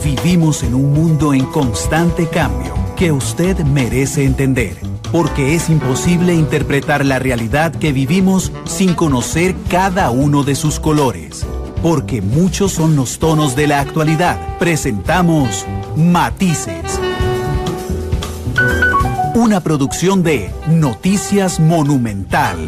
Vivimos en un mundo en constante cambio que usted merece entender, porque es imposible interpretar la realidad que vivimos sin conocer cada uno de sus colores. Porque muchos son los tonos de la actualidad. Presentamos Matices. Una producción de Noticias Monumental.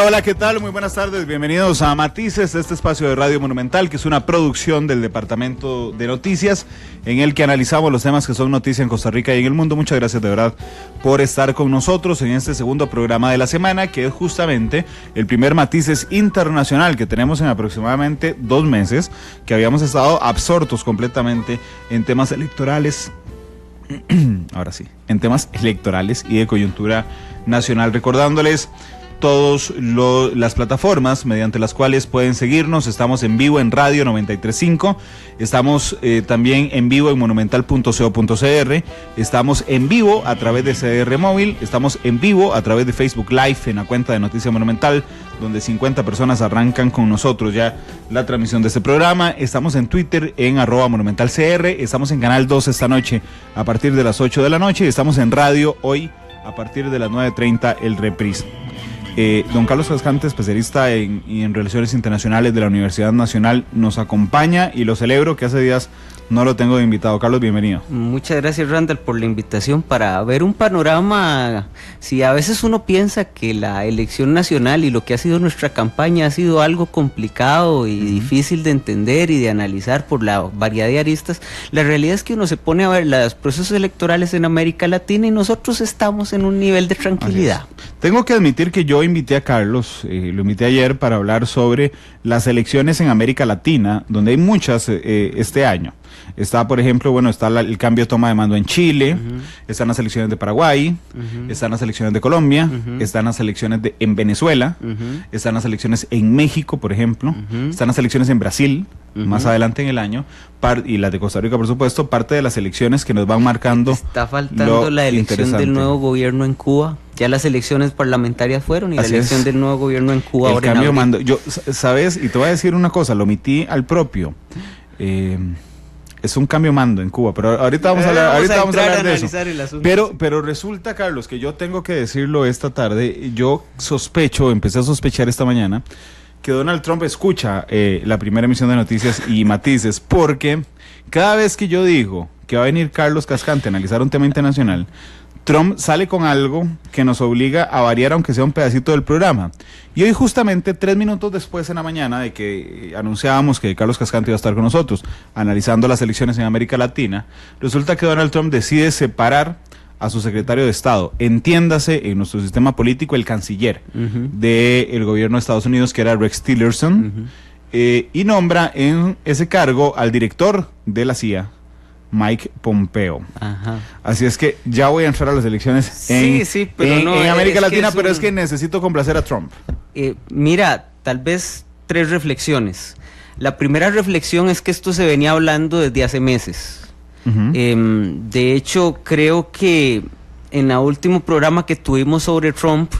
Hola, ¿qué tal? Muy buenas tardes, bienvenidos a Matices, este espacio de Radio Monumental, que es una producción del Departamento de Noticias, en el que analizamos los temas que son noticia en Costa Rica y en el mundo. Muchas gracias de verdad por estar con nosotros en este segundo programa de la semana, que es justamente el primer Matices internacional que tenemos en aproximadamente 2 meses, que habíamos estado absortos completamente en temas electorales. Ahora sí, en temas electorales y de coyuntura nacional, recordándoles todas las plataformas mediante las cuales pueden seguirnos. Estamos en vivo en Radio 93.5, estamos también en vivo en monumental.co.cr, estamos en vivo a través de CR Móvil, estamos en vivo a través de Facebook Live en la cuenta de Noticia Monumental, donde 50 personas arrancan con nosotros ya la transmisión de este programa. Estamos en Twitter en @monumentalcr, estamos en Canal 2 esta noche a partir de las 8 de la noche y estamos en radio hoy a partir de las 9:30 el reprise. Don Carlos Cascante, especialista en Relaciones Internacionales de la Universidad Nacional, nos acompaña y lo celebro, que hace días no lo tengo de invitado. Carlos, bienvenido. Muchas gracias, Randall, por la invitación para ver un panorama. Si a veces uno piensa que la elección nacional y lo que ha sido nuestra campaña ha sido algo complicado y difícil de entender y de analizar por la variedad de aristas, la realidad es que uno se pone a ver los procesos electorales en América Latina y nosotros estamos en un nivel de tranquilidad. Tengo que admitir que yo invité a Carlos, lo invité ayer para hablar sobre las elecciones en América Latina, donde hay muchas este año. Está, por ejemplo, está el cambio de toma de mando en Chile, están las elecciones de Paraguay, están las elecciones de Colombia, están las elecciones en Venezuela, están las elecciones en México, por ejemplo, están las elecciones en Brasil, más adelante en el año, y las de Costa Rica, por supuesto, parte de las elecciones que nos van marcando. Está faltando la elección del nuevo gobierno en Cuba. Ya las elecciones parlamentarias fueron y la elección del nuevo gobierno en Cuba. El cambio de mando. Yo, ¿sabes? Y te voy a decir una cosa, lo omití al propio. Es un cambio de mando en Cuba, pero ahorita vamos a hablar de eso. Pero resulta, Carlos, que yo tengo que decirlo esta tarde. Yo empecé a sospechar esta mañana que Donald Trump escucha la primera emisión de Noticias y Matices, porque cada vez que yo digo que va a venir Carlos Cascante a analizar un tema internacional, Trump sale con algo que nos obliga a variar, aunque sea un pedacito del programa. Y hoy, justamente 3 minutos después en la mañana de que anunciábamos que Carlos Cascante iba a estar con nosotros analizando las elecciones en América Latina, resulta que Donald Trump decide separar a su secretario de Estado, entiéndase en nuestro sistema político el canciller del gobierno de Estados Unidos, que era Rex Tillerson, y nombra en ese cargo al director de la CIA, Mike Pompeo. Así es que ya voy a entrar a las elecciones en América Latina, pero es que necesito complacer a Trump. Mira, tal vez 3 reflexiones. La primera reflexión es que esto se venía hablando desde hace meses. De hecho, creo que en el último programa que tuvimos sobre Trump,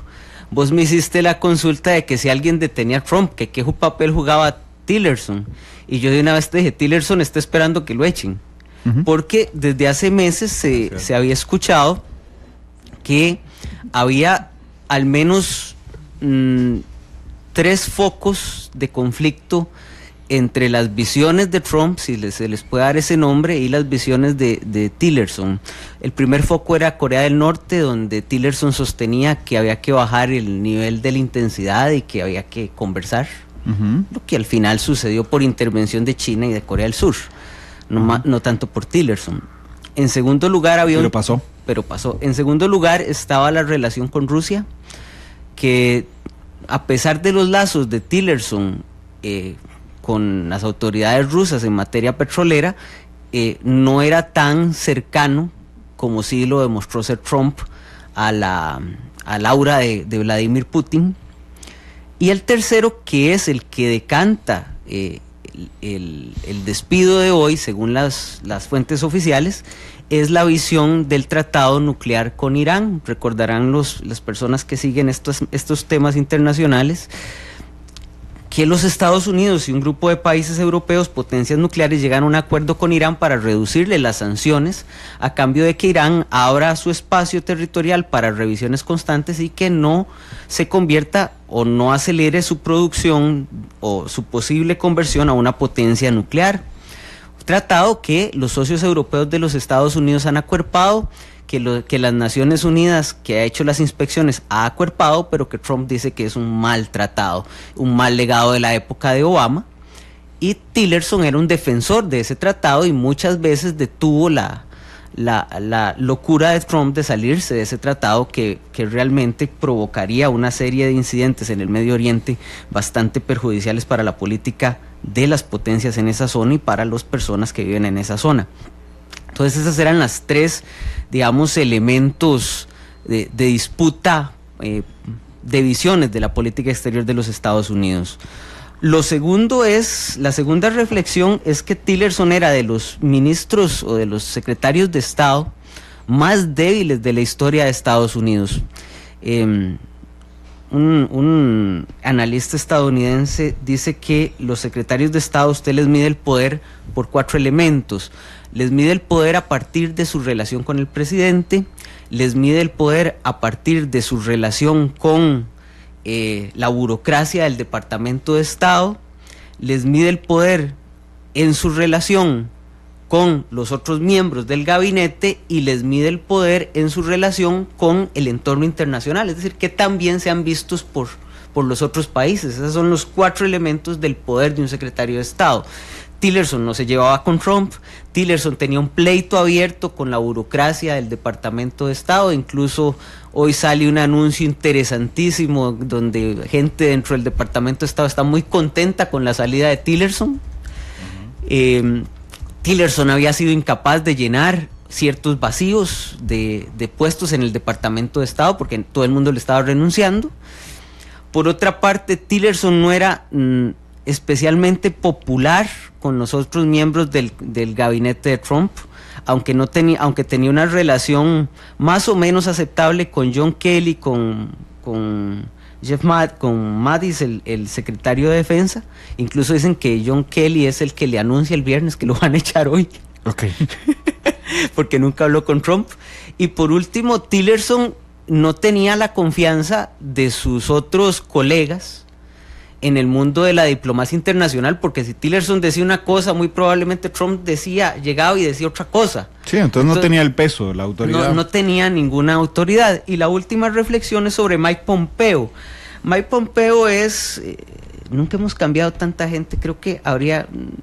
vos me hiciste la consulta de que si alguien detenía a Trump, que qué papel jugaba Tillerson. Y yo de una vez te dije, Tillerson está esperando que lo echen. Porque desde hace meses se había escuchado que había al menos 3 focos de conflicto entre las visiones de Trump, si se les puede dar ese nombre, y las visiones de Tillerson. El primer foco era Corea del Norte, donde Tillerson sostenía que había que bajar el nivel de la intensidad y que había que conversar, lo que al final sucedió por intervención de China y de Corea del Sur. No tanto por Tillerson. En segundo lugar Pero pasó. En segundo lugar estaba la relación con Rusia, que a pesar de los lazos de Tillerson con las autoridades rusas en materia petrolera, no era tan cercano como sí lo demostró ser Trump al aura de Vladimir Putin. Y el tercero, que es el que decanta el despido de hoy, según las fuentes oficiales, es la visión del tratado nuclear con Irán. Recordarán las personas que siguen estos temas internacionales que los Estados Unidos y un grupo de países europeos, potencias nucleares, llegan a un acuerdo con Irán para reducirle las sanciones a cambio de que Irán abra su espacio territorial para revisiones constantes y que no se convierta o no acelere su producción o su posible conversión a una potencia nuclear. Tratado que los socios europeos de los Estados Unidos han acuerpado, que las Naciones Unidas, que ha hecho las inspecciones, ha acuerpado, pero que Trump dice que es un mal tratado, un mal legado de la época de Obama. Y Tillerson era un defensor de ese tratado y muchas veces detuvo la locura de Trump de salirse de ese tratado que realmente provocaría una serie de incidentes en el Medio Oriente bastante perjudiciales para la política de las potencias en esa zona y para las personas que viven en esa zona. Entonces esas eran las tres, digamos, elementos de disputa, de visiones de la política exterior de los Estados Unidos. La segunda reflexión es que Tillerson era de los ministros o de los secretarios de Estado más débiles de la historia de Estados Unidos. Un analista estadounidense dice que los secretarios de Estado, usted les mide el poder por 4 elementos. Les mide el poder a partir de su relación con el presidente, les mide el poder a partir de su relación con la burocracia del Departamento de Estado, les mide el poder en su relación con los otros miembros del gabinete y les mide el poder en su relación con el entorno internacional, es decir, que también sean vistos por los otros países. Esos son los 4 elementos del poder de un secretario de Estado. Tillerson no se llevaba con Trump, Tillerson tenía un pleito abierto con la burocracia del Departamento de Estado, incluso hoy sale un anuncio interesantísimo donde gente dentro del Departamento de Estado está muy contenta con la salida de Tillerson. Tillerson había sido incapaz de llenar ciertos vacíos de puestos en el Departamento de Estado porque todo el mundo le estaba renunciando. Por otra parte, Tillerson no era especialmente popular con los otros miembros del gabinete de Trump, aunque tenía una relación más o menos aceptable con John Kelly, con Mattis, el secretario de Defensa. Incluso dicen que John Kelly es el que le anuncia el viernes que lo van a echar hoy. Okay. Porque nunca habló con Trump. Y por último, Tillerson no tenía la confianza de sus otros colegas en el mundo de la diplomacia internacional, porque si Tillerson decía una cosa, muy probablemente Trump llegaba y decía otra cosa. Sí, entonces no tenía el peso, la autoridad. No tenía ninguna autoridad. Y la última reflexión es sobre Mike Pompeo. Mike Pompeo nunca hemos cambiado tanta gente, creo que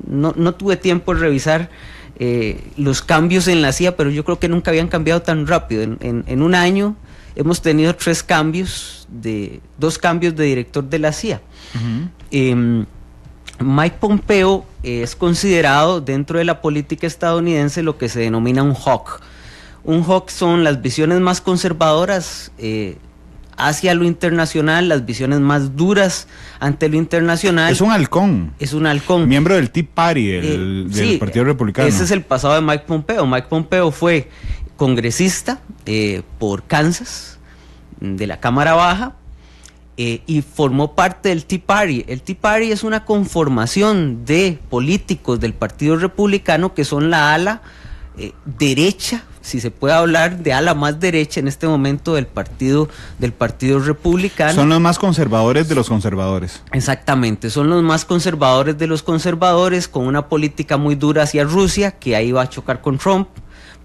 no tuve tiempo de revisar los cambios en la CIA, pero yo creo que nunca habían cambiado tan rápido. En un año hemos tenido 2 cambios de director de la CIA. Uh-huh. Mike Pompeo es considerado dentro de la política estadounidense lo que se denomina un hawk. Un hawk son las visiones más conservadoras hacia lo internacional, las visiones más duras ante lo internacional. Es un halcón. Es un halcón. Miembro del Tea Party, del Partido Republicano. Ese es el pasado de Mike Pompeo. Mike Pompeo fue congresista por Kansas, de la Cámara Baja, y formó parte del Tea Party. El Tea Party es una conformación de políticos del Partido Republicano que son la ala derecha, si se puede hablar de ala más derecha en este momento del Partido Republicano. Son los más conservadores de los conservadores. Exactamente, son los más conservadores de los conservadores, con una política muy dura hacia Rusia, que ahí va a chocar con Trump,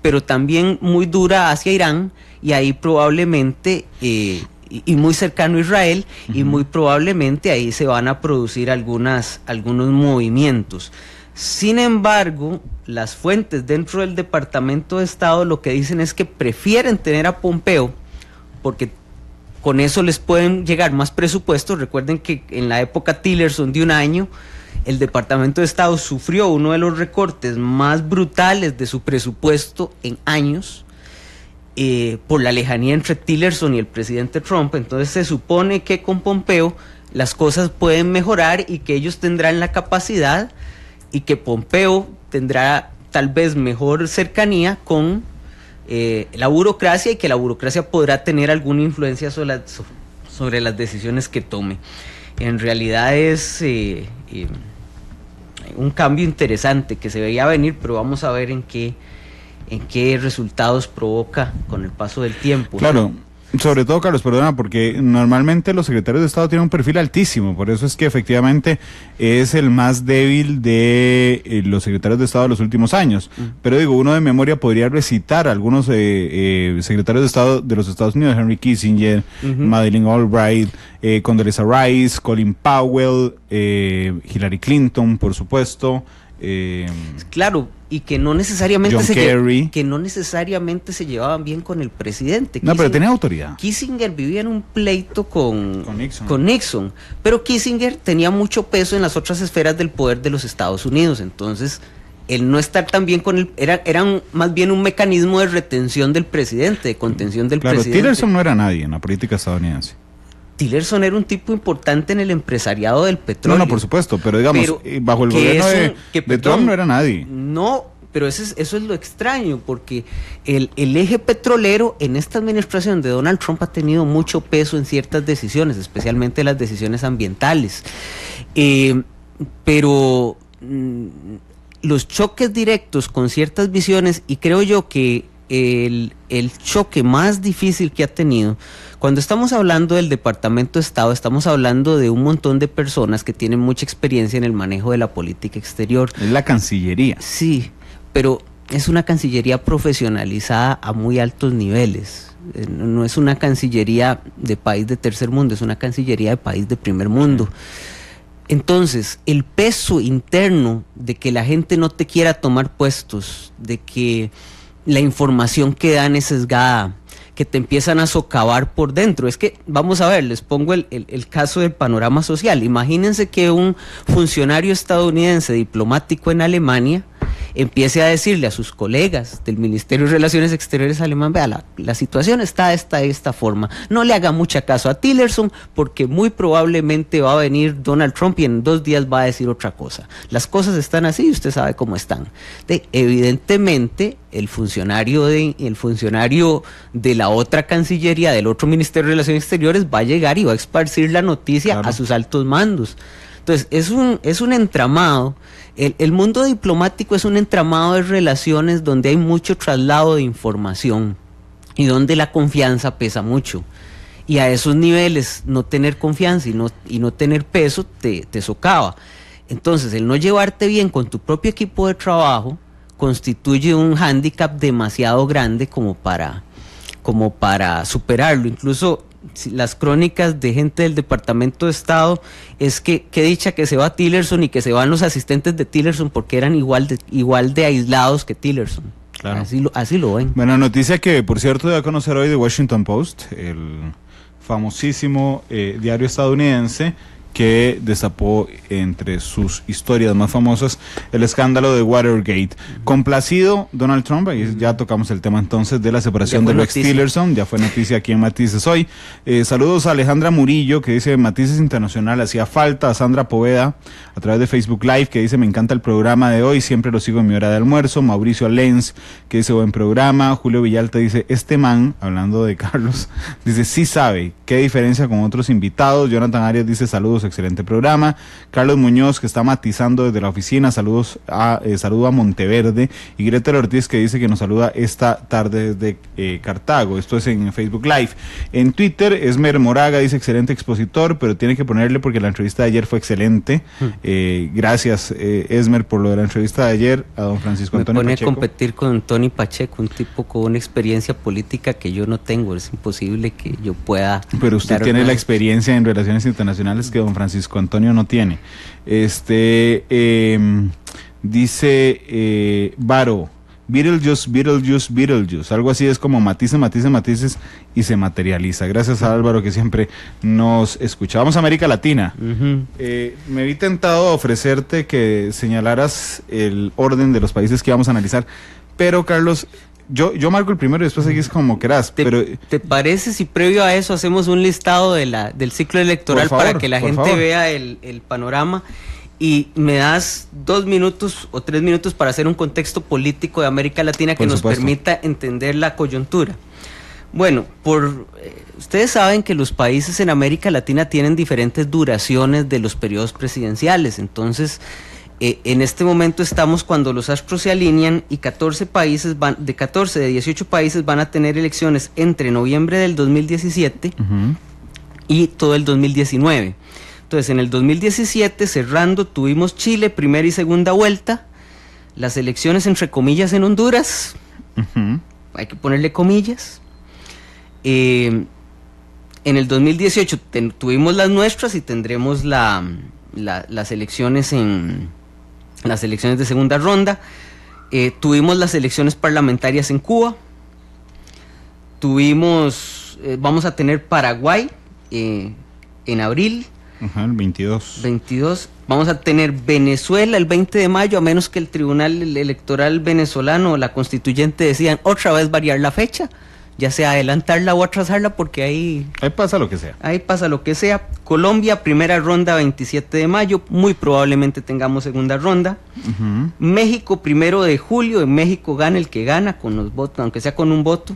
pero también muy dura hacia Irán, y ahí probablemente y muy cercano a Israel, uh-huh. Y muy probablemente ahí se van a producir algunos movimientos. Sin embargo, las fuentes dentro del Departamento de Estado lo que dicen es que prefieren tener a Pompeo porque con eso les pueden llegar más presupuestos. Recuerden que en la época Tillerson de un año, el Departamento de Estado sufrió uno de los recortes más brutales de su presupuesto en años, por la lejanía entre Tillerson y el presidente Trump. Entonces se supone que con Pompeo las cosas pueden mejorar y que ellos tendrán la capacidad y que Pompeo tendrá tal vez mejor cercanía con la burocracia y que la burocracia podrá tener alguna influencia sobre las decisiones que tome. En realidad es un cambio interesante que se veía venir, pero vamos a ver en qué resultados provoca con el paso del tiempo. Claro. Sobre todo, Carlos, perdona, porque normalmente los secretarios de Estado tienen un perfil altísimo, por eso es que efectivamente es el más débil de los secretarios de Estado de los últimos años. Pero digo, uno de memoria podría recitar algunos secretarios de Estado de los Estados Unidos: Henry Kissinger, Madeleine Albright, Condoleezza Rice, Colin Powell, Hillary Clinton, por supuesto. Claro, y que no necesariamente que no necesariamente se llevaban bien con el presidente. No, pero tenía autoridad. Kissinger vivía en un pleito con Nixon, pero Kissinger tenía mucho peso en las otras esferas del poder de los Estados Unidos, entonces el no estar tan bien con él era más bien un mecanismo de retención del presidente, de contención del presidente. Claro, Tillerson no era nadie en la política estadounidense. Tillerson era un tipo importante en el empresariado del petróleo. No, por supuesto, pero digamos, bajo el gobierno de Trump no era nadie. No, pero eso es lo extraño, porque el eje petrolero en esta administración de Donald Trump ha tenido mucho peso en ciertas decisiones, especialmente las decisiones ambientales. Pero los choques directos con ciertas visiones, y creo yo que el choque más difícil que ha tenido, cuando estamos hablando del Departamento de Estado, estamos hablando de un montón de personas que tienen mucha experiencia en el manejo de la política exterior. Es la Cancillería. Sí, pero es una Cancillería profesionalizada a muy altos niveles. No es una Cancillería de país de tercer mundo, es una Cancillería de país de primer mundo. Entonces, el peso interno de que la gente no te quiera tomar puestos, de que la información que dan es sesgada, que te empiezan a socavar por dentro. Es que, vamos a ver, les pongo el caso del panorama social. Imagínense que un funcionario estadounidense diplomático en Alemania empiece a decirle a sus colegas del Ministerio de Relaciones Exteriores alemán: vea, la situación está de esta forma, no le haga mucho caso a Tillerson porque muy probablemente va a venir Donald Trump y en 2 días va a decir otra cosa. Las cosas están así y usted sabe cómo están. Evidentemente, el funcionario de la otra Cancillería, del otro Ministerio de Relaciones Exteriores, va a llegar y va a esparcir la noticia a sus altos mandos. Entonces, es un entramado. El mundo diplomático es un entramado de relaciones donde hay mucho traslado de información y donde la confianza pesa mucho. Y a esos niveles, no tener confianza y no tener peso te socava. Entonces, el no llevarte bien con tu propio equipo de trabajo constituye un hándicap demasiado grande como para superarlo. Incluso las crónicas de gente del Departamento de Estado es que dicha que se va Tillerson y que se van los asistentes de Tillerson porque eran igual de aislados que Tillerson. Claro. Así lo ven. Bueno, noticia que por cierto dio a conocer hoy The Washington Post, el famosísimo diario estadounidense, que destapó entre sus historias más famosas el escándalo de Watergate. Complacido Donald Trump, y ya tocamos el tema entonces de la separación de Rex Tillerson, ya fue noticia aquí en Matices hoy. Saludos a Alejandra Murillo, que dice: Matices Internacional hacía falta. A Sandra Poveda, a través de Facebook Live, que dice: me encanta el programa de hoy, siempre lo sigo en mi hora de almuerzo. Mauricio Lenz, que dice: buen programa. Julio Villalta dice: este man, hablando de Carlos, dice: sí sabe, qué diferencia con otros invitados. Jonathan Arias dice: saludos, excelente programa. Carlos Muñoz, que está matizando desde la oficina, saludo a Monteverde. Y Gretel Ortiz, que dice que nos saluda esta tarde desde Cartago. Esto es en Facebook Live. En Twitter, Esmer Moraga dice: excelente expositor, pero tiene que ponerle porque la entrevista de ayer fue excelente. Gracias, Esmer, por lo de la entrevista de ayer a don Francisco Antonio Pacheco. Me pone a competir con Tony Pacheco, un tipo con una experiencia política que yo no tengo. Es imposible que yo pueda. Pero usted tiene la experiencia en relaciones internacionales que don Francisco Antonio no tiene. Dice Varo: Beetlejuice, algo así es como matices y se materializa. Gracias a Álvaro, que siempre nos escucha. Vamos a América Latina. Me vi tentado a ofrecerte que señalaras el orden de los países que vamos a analizar, pero Carlos, yo marco el primero y después seguís como querás. ¿Te parece si previo a eso hacemos un listado del ciclo electoral, por favor, para que la gente vea el panorama? y me das 2 minutos o 3 minutos para hacer un contexto político de América Latina que nos permita entender la coyuntura. Bueno, ustedes saben que los países en América Latina tienen diferentes duraciones de los periodos presidenciales, entonces en este momento estamos cuando los astros se alinean y 14 de 18 países van a tener elecciones entre noviembre del 2017 y todo el 2019. Entonces, en el 2017, cerrando, tuvimos Chile, primera y segunda vuelta, las elecciones entre comillas en Honduras, hay que ponerle comillas. En el 2018 tuvimos las nuestras y tendremos las elecciones de segunda ronda. Tuvimos las elecciones parlamentarias en Cuba. Vamos a tener Paraguay en abril. El 22. Vamos a tener Venezuela el 20 de mayo, a menos que el Tribunal Electoral venezolano o la constituyente decidan otra vez variar la fecha, ya sea adelantarla o atrasarla, porque ahí pasa lo que sea. Ahí pasa lo que sea. Colombia, primera ronda 27 de mayo, muy probablemente tengamos segunda ronda. México, 1 de julio, en México gana el que gana con los votos, aunque sea con un voto.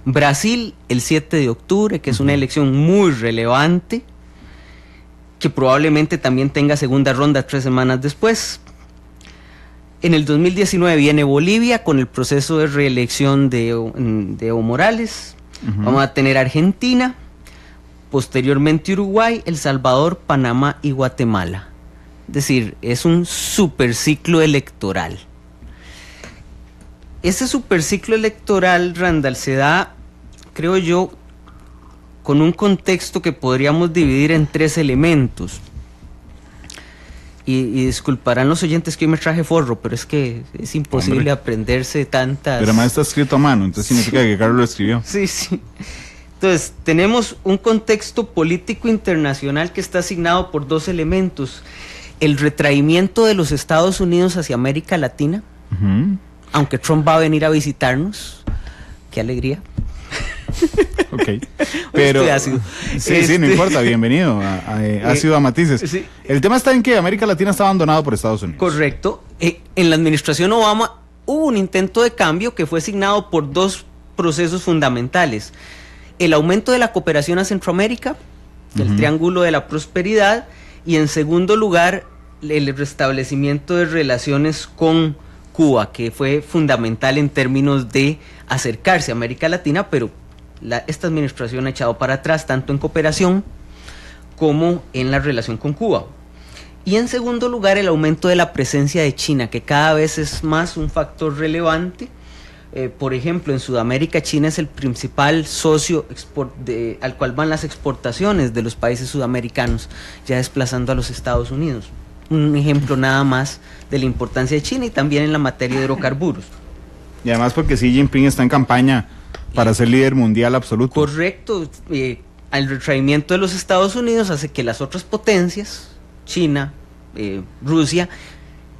Brasil, el 7 de octubre, que es una elección muy relevante, que probablemente también tenga segunda ronda 3 semanas después. En el 2019 viene Bolivia con el proceso de reelección de Evo Morales. Vamos a tener Argentina, posteriormente Uruguay, El Salvador, Panamá y Guatemala. Es decir, es un superciclo electoral. Ese superciclo electoral, Randall, se da, creo yo, con un contexto que podríamos dividir en 3 elementos. Y disculparán los oyentes que hoy me traje forro, pero es que es imposible aprenderse tantas... Pero además está escrito a mano, entonces significa que Carlos lo escribió. Sí. Entonces, tenemos un contexto político internacional que está asignado por 2 elementos. El retraimiento de los Estados Unidos hacia América Latina, aunque Trump va a venir a visitarnos. ¡Qué alegría! Ok, pero sí, no importa, bienvenido ha sido a Matices. Sí. El tema está en que América Latina está abandonado por Estados Unidos. Correcto. En la administración Obama hubo un intento de cambio que fue signado por 2 procesos fundamentales: el aumento de la cooperación a Centroamérica, el Triángulo de la Prosperidad, y en segundo lugar el restablecimiento de relaciones con Cuba, que fue fundamental en términos de acercarse a América Latina, pero esta administración ha echado para atrás tanto en cooperación como en la relación con Cuba. Y en segundo lugar, el aumento de la presencia de China, que cada vez es más un factor relevante. Por ejemplo, en Sudamérica, China es el principal socio al cual van las exportaciones de los países sudamericanos, ya desplazando a los Estados Unidos. Un ejemplo nada más de la importancia de China, y también en la materia de hidrocarburos. Y además porque Xi Jinping está en campaña para ser líder mundial absoluto. Correcto. El retraimiento de los Estados Unidos hace que las otras potencias, China, Rusia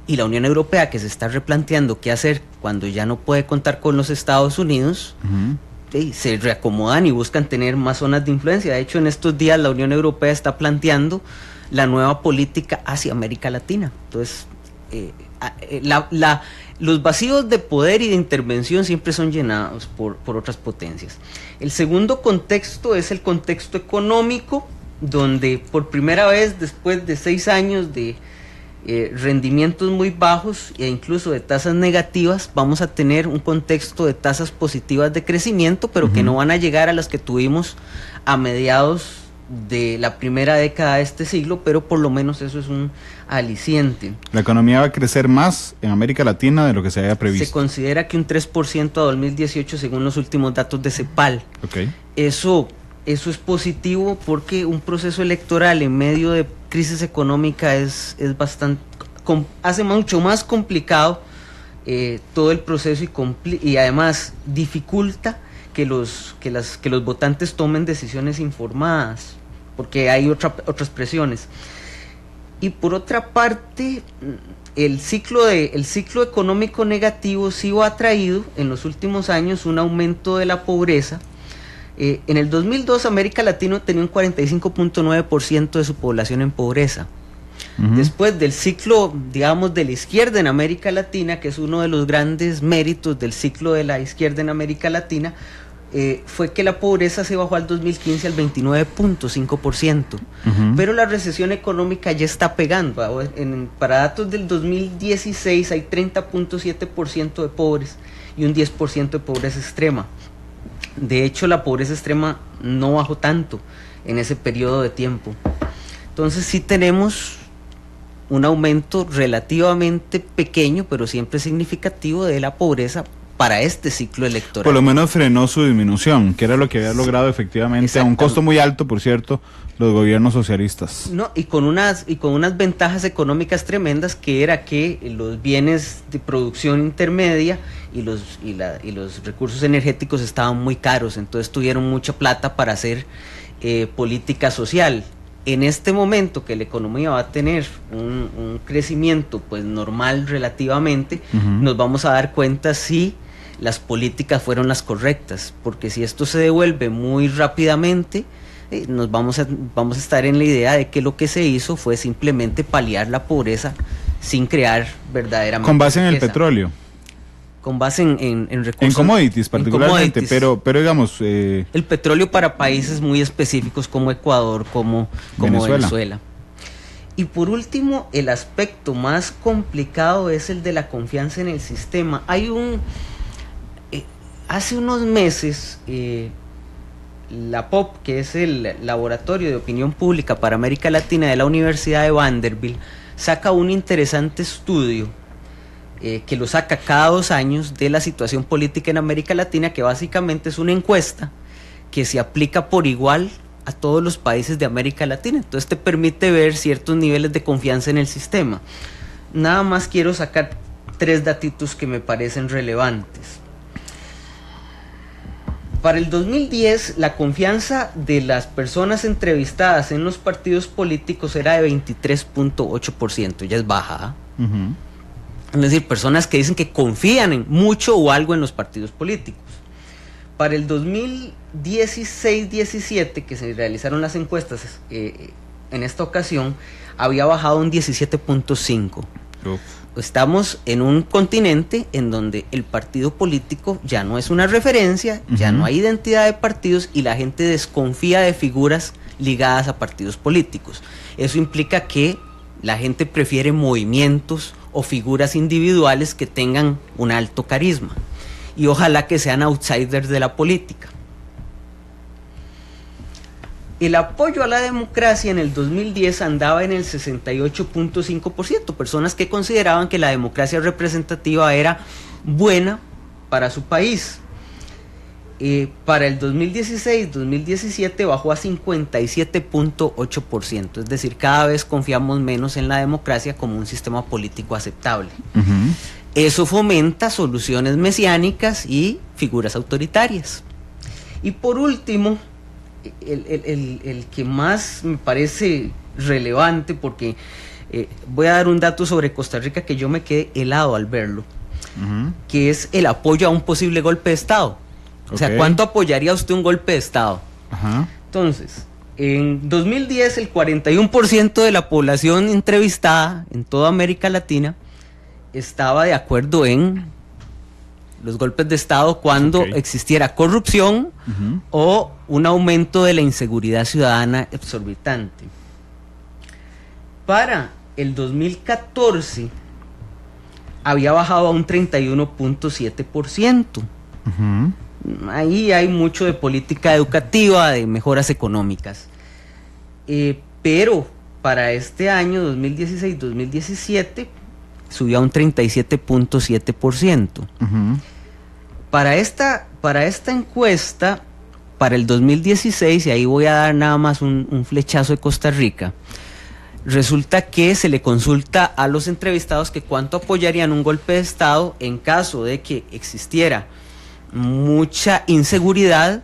y la Unión Europea, que se está replanteando qué hacer cuando ya no puede contar con los Estados Unidos, se reacomodan y buscan tener más zonas de influencia. De hecho, en estos días la Unión Europea está planteando la nueva política hacia América Latina. Entonces, los vacíos de poder y de intervención siempre son llenados por otras potencias. El segundo contexto es el contexto económico, donde por primera vez después de 6 años de rendimientos muy bajos e incluso de tasas negativas, vamos a tener un contexto de tasas positivas de crecimiento, pero que no van a llegar a las que tuvimos a mediados de la primera década de este siglo, pero por lo menos eso es un aliciente. La economía va a crecer más en América Latina de lo que se había previsto. Se considera que un 3% a 2018 según los últimos datos de CEPAL. Okay. Eso es positivo, porque un proceso electoral en medio de crisis económica es bastante, hace mucho más complicado todo el proceso, y además dificulta que los votantes tomen decisiones informadas, porque hay otras presiones. Y por otra parte, el ciclo económico negativo sí ha traído en los últimos años un aumento de la pobreza. En el 2002 América Latina tenía un 45.9% de su población en pobreza. Después del ciclo, digamos, de la izquierda en América Latina, que es uno de los grandes méritos del ciclo de la izquierda en América Latina, fue que la pobreza se bajó al 2015 al 29.5%, pero la recesión económica ya está pegando. Para datos del 2016 hay 30.7% de pobres y un 10% de pobreza extrema. De hecho, la pobreza extrema no bajó tanto en ese periodo de tiempo. Entonces sí tenemos un aumento relativamente pequeño, pero siempre significativo, de la pobreza para este ciclo electoral. Por lo menos frenó su disminución, que era lo que había logrado efectivamente, a un costo muy alto, por cierto, los gobiernos socialistas. No, y con unas ventajas económicas tremendas, que era que los bienes de producción intermedia y los recursos energéticos estaban muy caros, entonces tuvieron mucha plata para hacer política social. En este momento que la economía va a tener un crecimiento pues normal relativamente, nos vamos a dar cuenta si las políticas fueron las correctas, porque si esto se devuelve muy rápidamente, nos vamos a estar en la idea de que lo que se hizo fue simplemente paliar la pobreza sin crear verdaderamente con base en riqueza. El petróleo. Con base en recursos. En commodities particularmente, pero digamos... el petróleo para países muy específicos como Ecuador, como Venezuela. Y por último, el aspecto más complicado es el de la confianza en el sistema. Hace unos meses, la POP, que es el Laboratorio de Opinión Pública para América Latina de la Universidad de Vanderbilt, saca un interesante estudio que lo saca cada 2 años de la situación política en América Latina, que básicamente es una encuesta que se aplica por igual a todos los países de América Latina. Entonces te permite ver ciertos niveles de confianza en el sistema. Nada más quiero sacar 3 datitos que me parecen relevantes. Para el 2010, la confianza de las personas entrevistadas en los partidos políticos era de 23.8%, ya es baja. Es decir, personas que dicen que confían en mucho o algo en los partidos políticos. Para el 2016-17, que se realizaron las encuestas en esta ocasión, había bajado un 17.5%. Estamos en un continente en donde el partido político ya no es una referencia, ya no hay identidad de partidos y la gente desconfía de figuras ligadas a partidos políticos. Eso implica que la gente prefiere movimientos o figuras individuales que tengan un alto carisma y ojalá que sean outsiders de la política. El apoyo a la democracia en el 2010 andaba en el 68.5%, personas que consideraban que la democracia representativa era buena para su país. Para el 2016-2017 bajó a 57.8%, es decir, cada vez confiamos menos en la democracia como un sistema político aceptable. Eso fomenta soluciones mesiánicas y figuras autoritarias. Y por último, el que más me parece relevante, porque voy a dar un dato sobre Costa Rica que yo me quedé helado al verlo, que es el apoyo a un posible golpe de Estado. O sea, ¿cuánto apoyaría usted un golpe de Estado? Entonces, en 2010 el 41% de la población entrevistada en toda América Latina estaba de acuerdo en los golpes de Estado cuando existiera corrupción o un aumento de la inseguridad ciudadana exorbitante. Para el 2014 había bajado a un 31.7%. Ahí hay mucho de política educativa, de mejoras económicas. Pero para este año 2016-2017 subió a un 37.7%. Para esta encuesta, para el 2016, y ahí voy a dar nada más un flechazo de Costa Rica, resulta que se le consulta a los entrevistados que cuánto apoyarían un golpe de Estado en caso de que existiera mucha inseguridad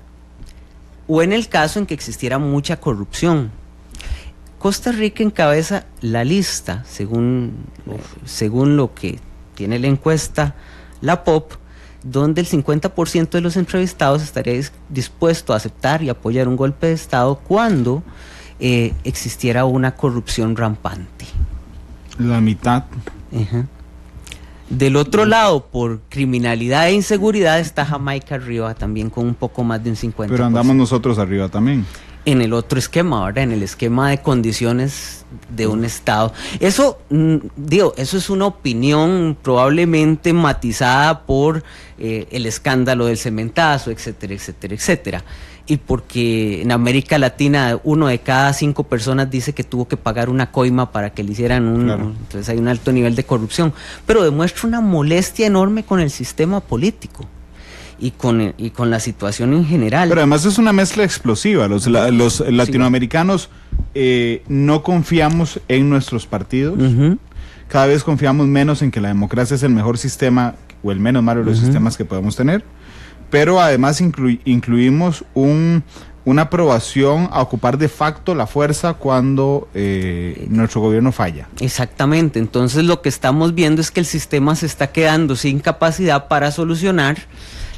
o en el caso en que existiera mucha corrupción. Costa Rica encabeza la lista, según lo que tiene la encuesta, la POP, donde el 50% de los entrevistados estaría dispuesto a aceptar y apoyar un golpe de Estado cuando existiera una corrupción rampante. La mitad. Del otro lado, por criminalidad e inseguridad, está Jamaica arriba también con un poco más de un 50%. Pero andamos nosotros arriba también. En el otro esquema, ¿verdad? En el esquema de condiciones de un Estado. Eso, eso es una opinión probablemente matizada por el escándalo del cementazo, etcétera, etcétera, etcétera. Y porque en América Latina 1 de cada 5 personas dice que tuvo que pagar una coima para que le hicieran entonces hay un alto nivel de corrupción. Pero demuestra una molestia enorme con el sistema político. Y con la situación en general. Pero además es una mezcla explosiva. Los latinoamericanos no confiamos en nuestros partidos. Cada vez confiamos menos en que la democracia es el mejor sistema o el menos malo de los sistemas que podemos tener. Pero además incluimos una aprobación a ocupar de facto la fuerza cuando nuestro gobierno falla. Exactamente. Entonces lo que estamos viendo es que el sistema se está quedando sin capacidad para solucionar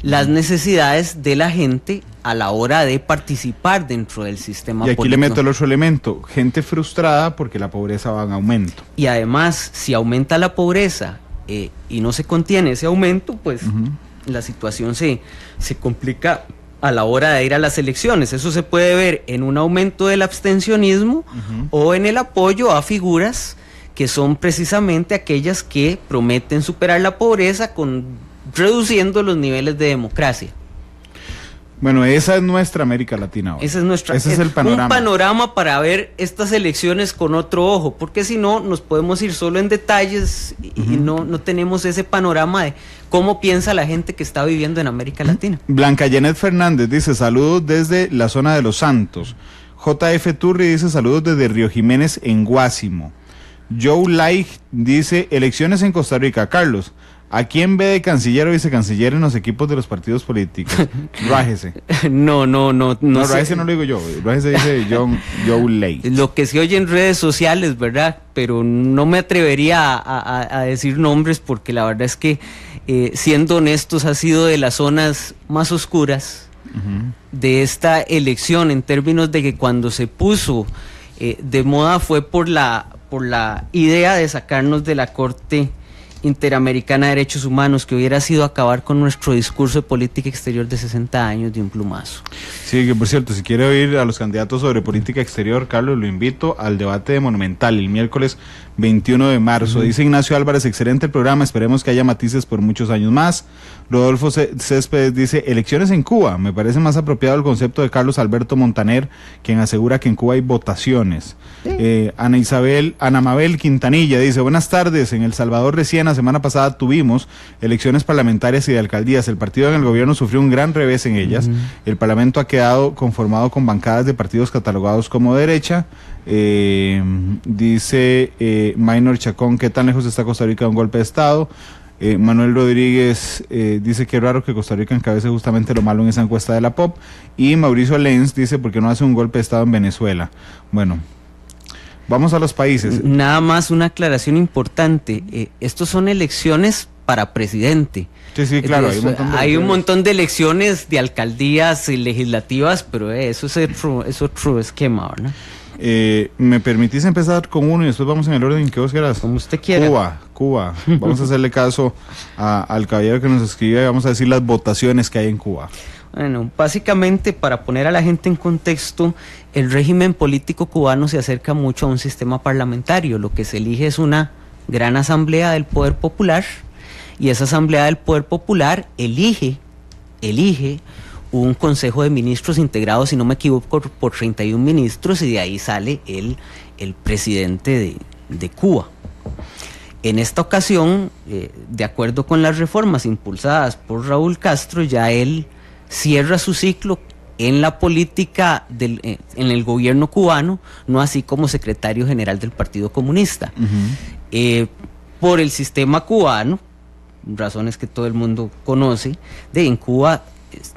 las necesidades de la gente a la hora de participar dentro del sistema político. Y aquí le meto el otro elemento, gente frustrada porque la pobreza va en aumento. Y además, si aumenta la pobreza y no se contiene ese aumento, pues la situación se complica a la hora de ir a las elecciones. Eso se puede ver en un aumento del abstencionismo o en el apoyo a figuras que son precisamente aquellas que prometen superar la pobreza reduciendo los niveles de democracia. Bueno, esa es nuestra América Latina hoy. Ese es el panorama. Un panorama para ver estas elecciones con otro ojo, porque si no nos podemos ir solo en detalles y no tenemos ese panorama de cómo piensa la gente que está viviendo en América Latina. Blanca Janet Fernández dice saludos desde la zona de Los Santos. JF Turri dice saludos desde Río Jiménez en Guásimo. Joe Lai dice elecciones en Costa Rica. Carlos, ¿a quién ve de canciller o vicecanciller en los equipos de los partidos políticos? Rájese. No, Rájese no lo digo yo. Rájese dice Joe Ley. Lo que se oye en redes sociales, ¿verdad? Pero no me atrevería a decir nombres porque la verdad es que, siendo honestos, ha sido de las zonas más oscuras de esta elección, en términos de que cuando se puso de moda fue por la idea de sacarnos de la Corte Interamericana de Derechos Humanos, que hubiera sido acabar con nuestro discurso de política exterior de 60 años de un plumazo. Sí, que por cierto, si quiere oír a los candidatos sobre política exterior, Carlos, lo invito al debate de Monumental el miércoles 21 de marzo. Dice Ignacio Álvarez, excelente el programa, esperemos que haya matices por muchos años más. Rodolfo Céspedes dice, elecciones en Cuba, me parece más apropiado el concepto de Carlos Alberto Montaner, quien asegura que en Cuba hay votaciones. Ana Mabel Quintanilla dice, buenas tardes, en El Salvador recién la semana pasada tuvimos elecciones parlamentarias y de alcaldías, el partido en el gobierno sufrió un gran revés en ellas, el parlamento ha quedado conformado con bancadas de partidos catalogados como derecha. Dice Minor Chacón, ¿qué tan lejos está Costa Rica de un golpe de Estado? Manuel Rodríguez dice que raro que Costa Rica encabece justamente lo malo en esa encuesta de la POP. Y Mauricio Lenz dice, ¿por qué no hace un golpe de Estado en Venezuela? Bueno, vamos a los países. Nada más una aclaración importante, estos son elecciones para presidente. Sí, claro. Hay un montón de elecciones de alcaldías legislativas, pero eso es otro esquema, ¿verdad? ¿Me permitís empezar con uno y después vamos en el orden que vos quieras? Como usted quiera. Cuba. Vamos a hacerle caso al caballero que nos escribe y vamos a decir las votaciones que hay en Cuba. Bueno, básicamente, para poner a la gente en contexto, el régimen político cubano se acerca mucho a un sistema parlamentario. Lo que se elige es una gran asamblea del poder popular, y esa asamblea del poder popular elige un consejo de ministros integrado, si no me equivoco, por 31 ministros, y de ahí sale el presidente de Cuba. En esta ocasión, de acuerdo con las reformas impulsadas por Raúl Castro, ya él cierra su ciclo en la política, en el gobierno cubano, no así como secretario general del Partido Comunista. Por el sistema cubano, razones que todo el mundo conoce, en Cuba,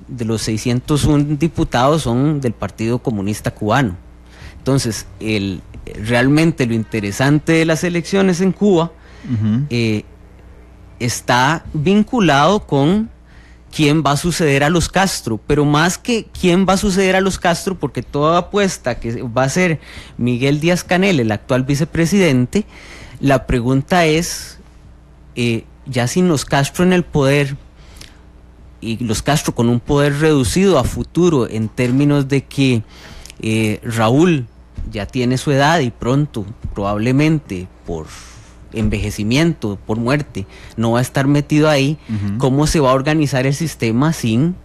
de los 601 diputados son del Partido Comunista Cubano. Entonces, realmente lo interesante de las elecciones en Cuba está vinculado con quién va a suceder a los Castro, pero más que quién va a suceder a los Castro, porque toda apuesta que va a ser Miguel Díaz-Canel, el actual vicepresidente, La pregunta es, ya sin los Castro en el poder, y los Castro con un poder reducido a futuro en términos de que Raúl ya tiene su edad y pronto, probablemente por envejecimiento, por muerte, no va a estar metido ahí, ¿cómo se va a organizar el sistema sin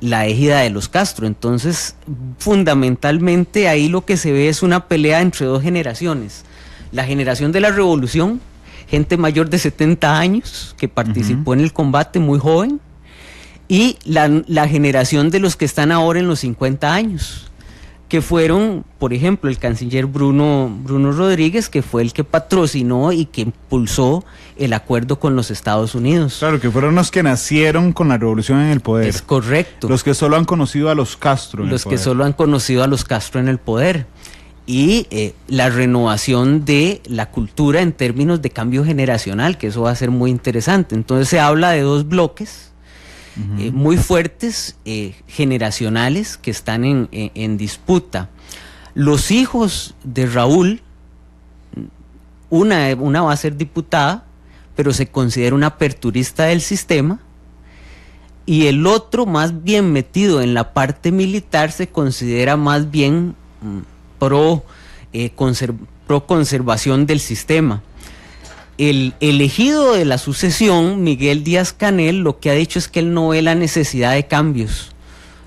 la égida de los Castro? Entonces, fundamentalmente ahí lo que se ve es una pelea entre dos generaciones. La generación de la revolución, gente mayor de 70 años que participó en el combate muy joven, y la generación de los que están ahora en los 50 años, que fueron, por ejemplo, el canciller Bruno Rodríguez, que fue el que patrocinó y que impulsó el acuerdo con los Estados Unidos. Claro, que fueron los que nacieron con la revolución en el poder. Es correcto. Los que solo han conocido a los Castro en el poder. Los que solo han conocido a los Castro en el poder. Y la renovación de la cultura en términos de cambio generacional, que eso va a ser muy interesante. Entonces se habla de dos bloques muy fuertes, generacionales, que están en disputa. Los hijos de Raúl, una va a ser diputada, pero se considera una aperturista del sistema, y el otro, más bien metido en la parte militar, se considera más bien pro conservación del sistema. El elegido de la sucesión, Miguel Díaz-Canel, lo que ha dicho es que él no ve la necesidad de cambios.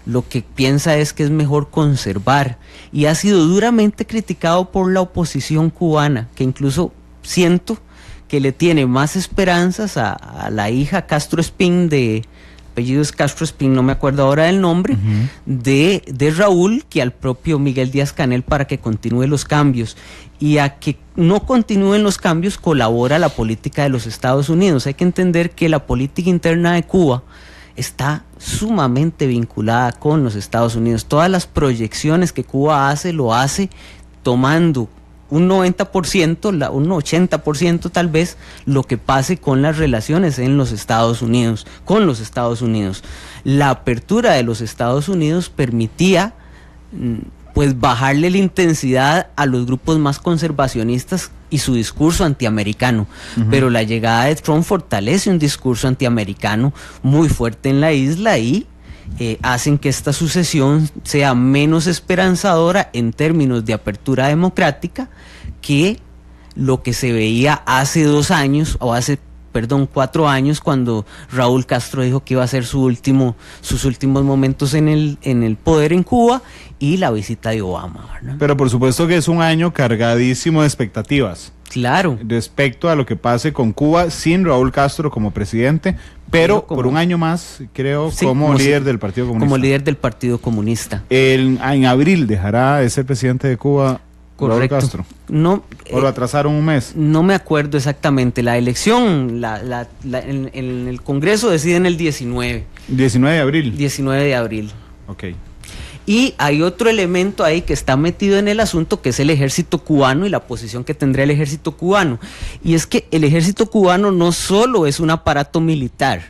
Lo que piensa es que es mejor conservar, y ha sido duramente criticado por la oposición cubana, que incluso siento que le tiene más esperanzas a la hija Castro Espín, de apellidos Castro Espín, no me acuerdo ahora del nombre, de Raúl, que al propio Miguel Díaz-Canel, para que continúe los cambios. Y a que no continúen los cambios colabora la política de los Estados Unidos. Hay que entender que la política interna de Cuba está sumamente vinculada con los Estados Unidos. Todas las proyecciones que Cuba hace, lo hace tomando un 90%, un 80% tal vez, lo que pase con las relaciones en los Estados Unidos, con los Estados Unidos. La apertura de los Estados Unidos permitía pues bajarle la intensidad a los grupos más conservacionistas y su discurso antiamericano, pero la llegada de Trump fortalece un discurso antiamericano muy fuerte en la isla, y hacen que esta sucesión sea menos esperanzadora en términos de apertura democrática que lo que se veía hace 2 años, o hace 4 años, cuando Raúl Castro dijo que iba a ser sus últimos momentos en el poder en Cuba, y la visita de Obama, ¿verdad? Pero por supuesto que es un año cargadísimo de expectativas. Claro. Respecto a lo que pase con Cuba sin Raúl Castro como presidente, pero por un año más, creo, sí, como líder del Partido Comunista. Como líder del Partido Comunista. En abril dejará de ser presidente de Cuba. Correcto. Raúl Castro. No, ¿o lo atrasaron un mes? No me acuerdo exactamente. La elección en el Congreso deciden el 19. 19 de abril. 19 de abril. Ok. Y hay otro elemento ahí que está metido en el asunto, que es el ejército cubano y la posición que tendrá el ejército cubano. Y es que el ejército cubano no solo es un aparato militar,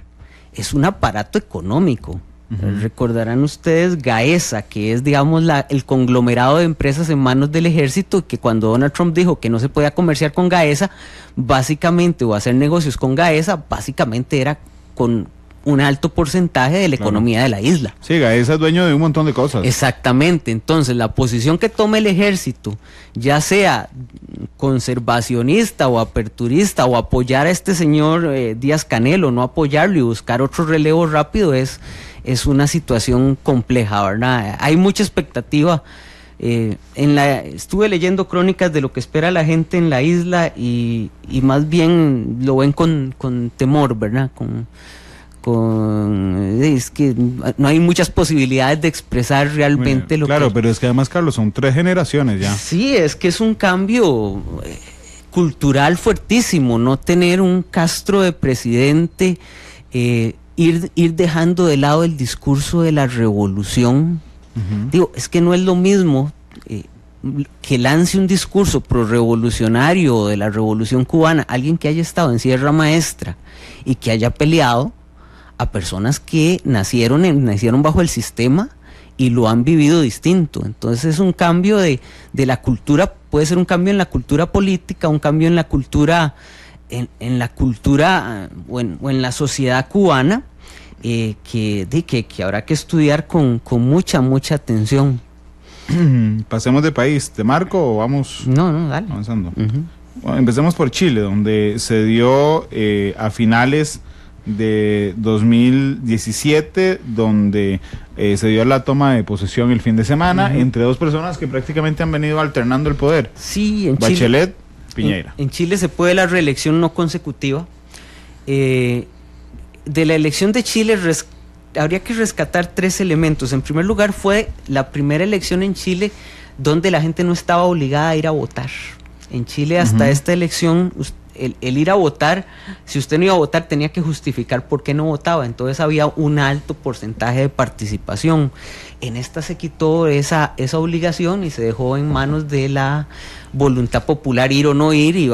es un aparato económico. Recordarán ustedes Gaesa, que es, digamos, el conglomerado de empresas en manos del ejército, que cuando Donald Trump dijo que no se podía comerciar con Gaesa, básicamente, o hacer negocios con Gaesa, básicamente era con un alto porcentaje de la economía de la isla. Sí, Gaesa es dueño de un montón de cosas. Exactamente. Entonces, la posición que tome el ejército, ya sea conservacionista o aperturista, o apoyar a este señor Díaz-Canel o no apoyarlo y buscar otro relevo rápido, es una situación compleja, ¿verdad? Hay mucha expectativa. Estuve leyendo crónicas de lo que espera la gente en la isla, y más bien lo ven con temor, ¿verdad? Es que no hay muchas posibilidades de expresar realmente lo que... Claro, pero es que además, Carlos, son 3 generaciones ya. Sí, es que es un cambio cultural fuertísimo, no tener un Castro de presidente, ir dejando de lado el discurso de la revolución. Digo, es que no es lo mismo que lance un discurso pro-revolucionario de la revolución cubana alguien que haya estado en Sierra Maestra y que haya peleado, a personas que nacieron bajo el sistema y lo han vivido distinto. Entonces es un cambio de la cultura puede ser un cambio en la cultura política, un cambio en la cultura, en la cultura o en la sociedad cubana, que habrá que estudiar con mucha atención. Pasemos de país. ¿Te marco o vamos dale. avanzando? Bueno, empecemos por Chile, donde se dio a finales de 2017, donde se dio la toma de posesión el fin de semana entre dos personas que prácticamente han venido alternando el poder. Sí, en Bachelet, Chile, Piñera. En Chile se puede la reelección no consecutiva. De la elección de Chile habría que rescatar 3 elementos. En primer lugar, fue la primera elección en Chile donde la gente no estaba obligada a ir a votar. En Chile, hasta esta elección, el ir a votar, si usted no iba a votar, tenía que justificar por qué no votaba. Entonces había un alto porcentaje de participación. En esta se quitó esa obligación y se dejó en manos de la voluntad popular ir o no ir, y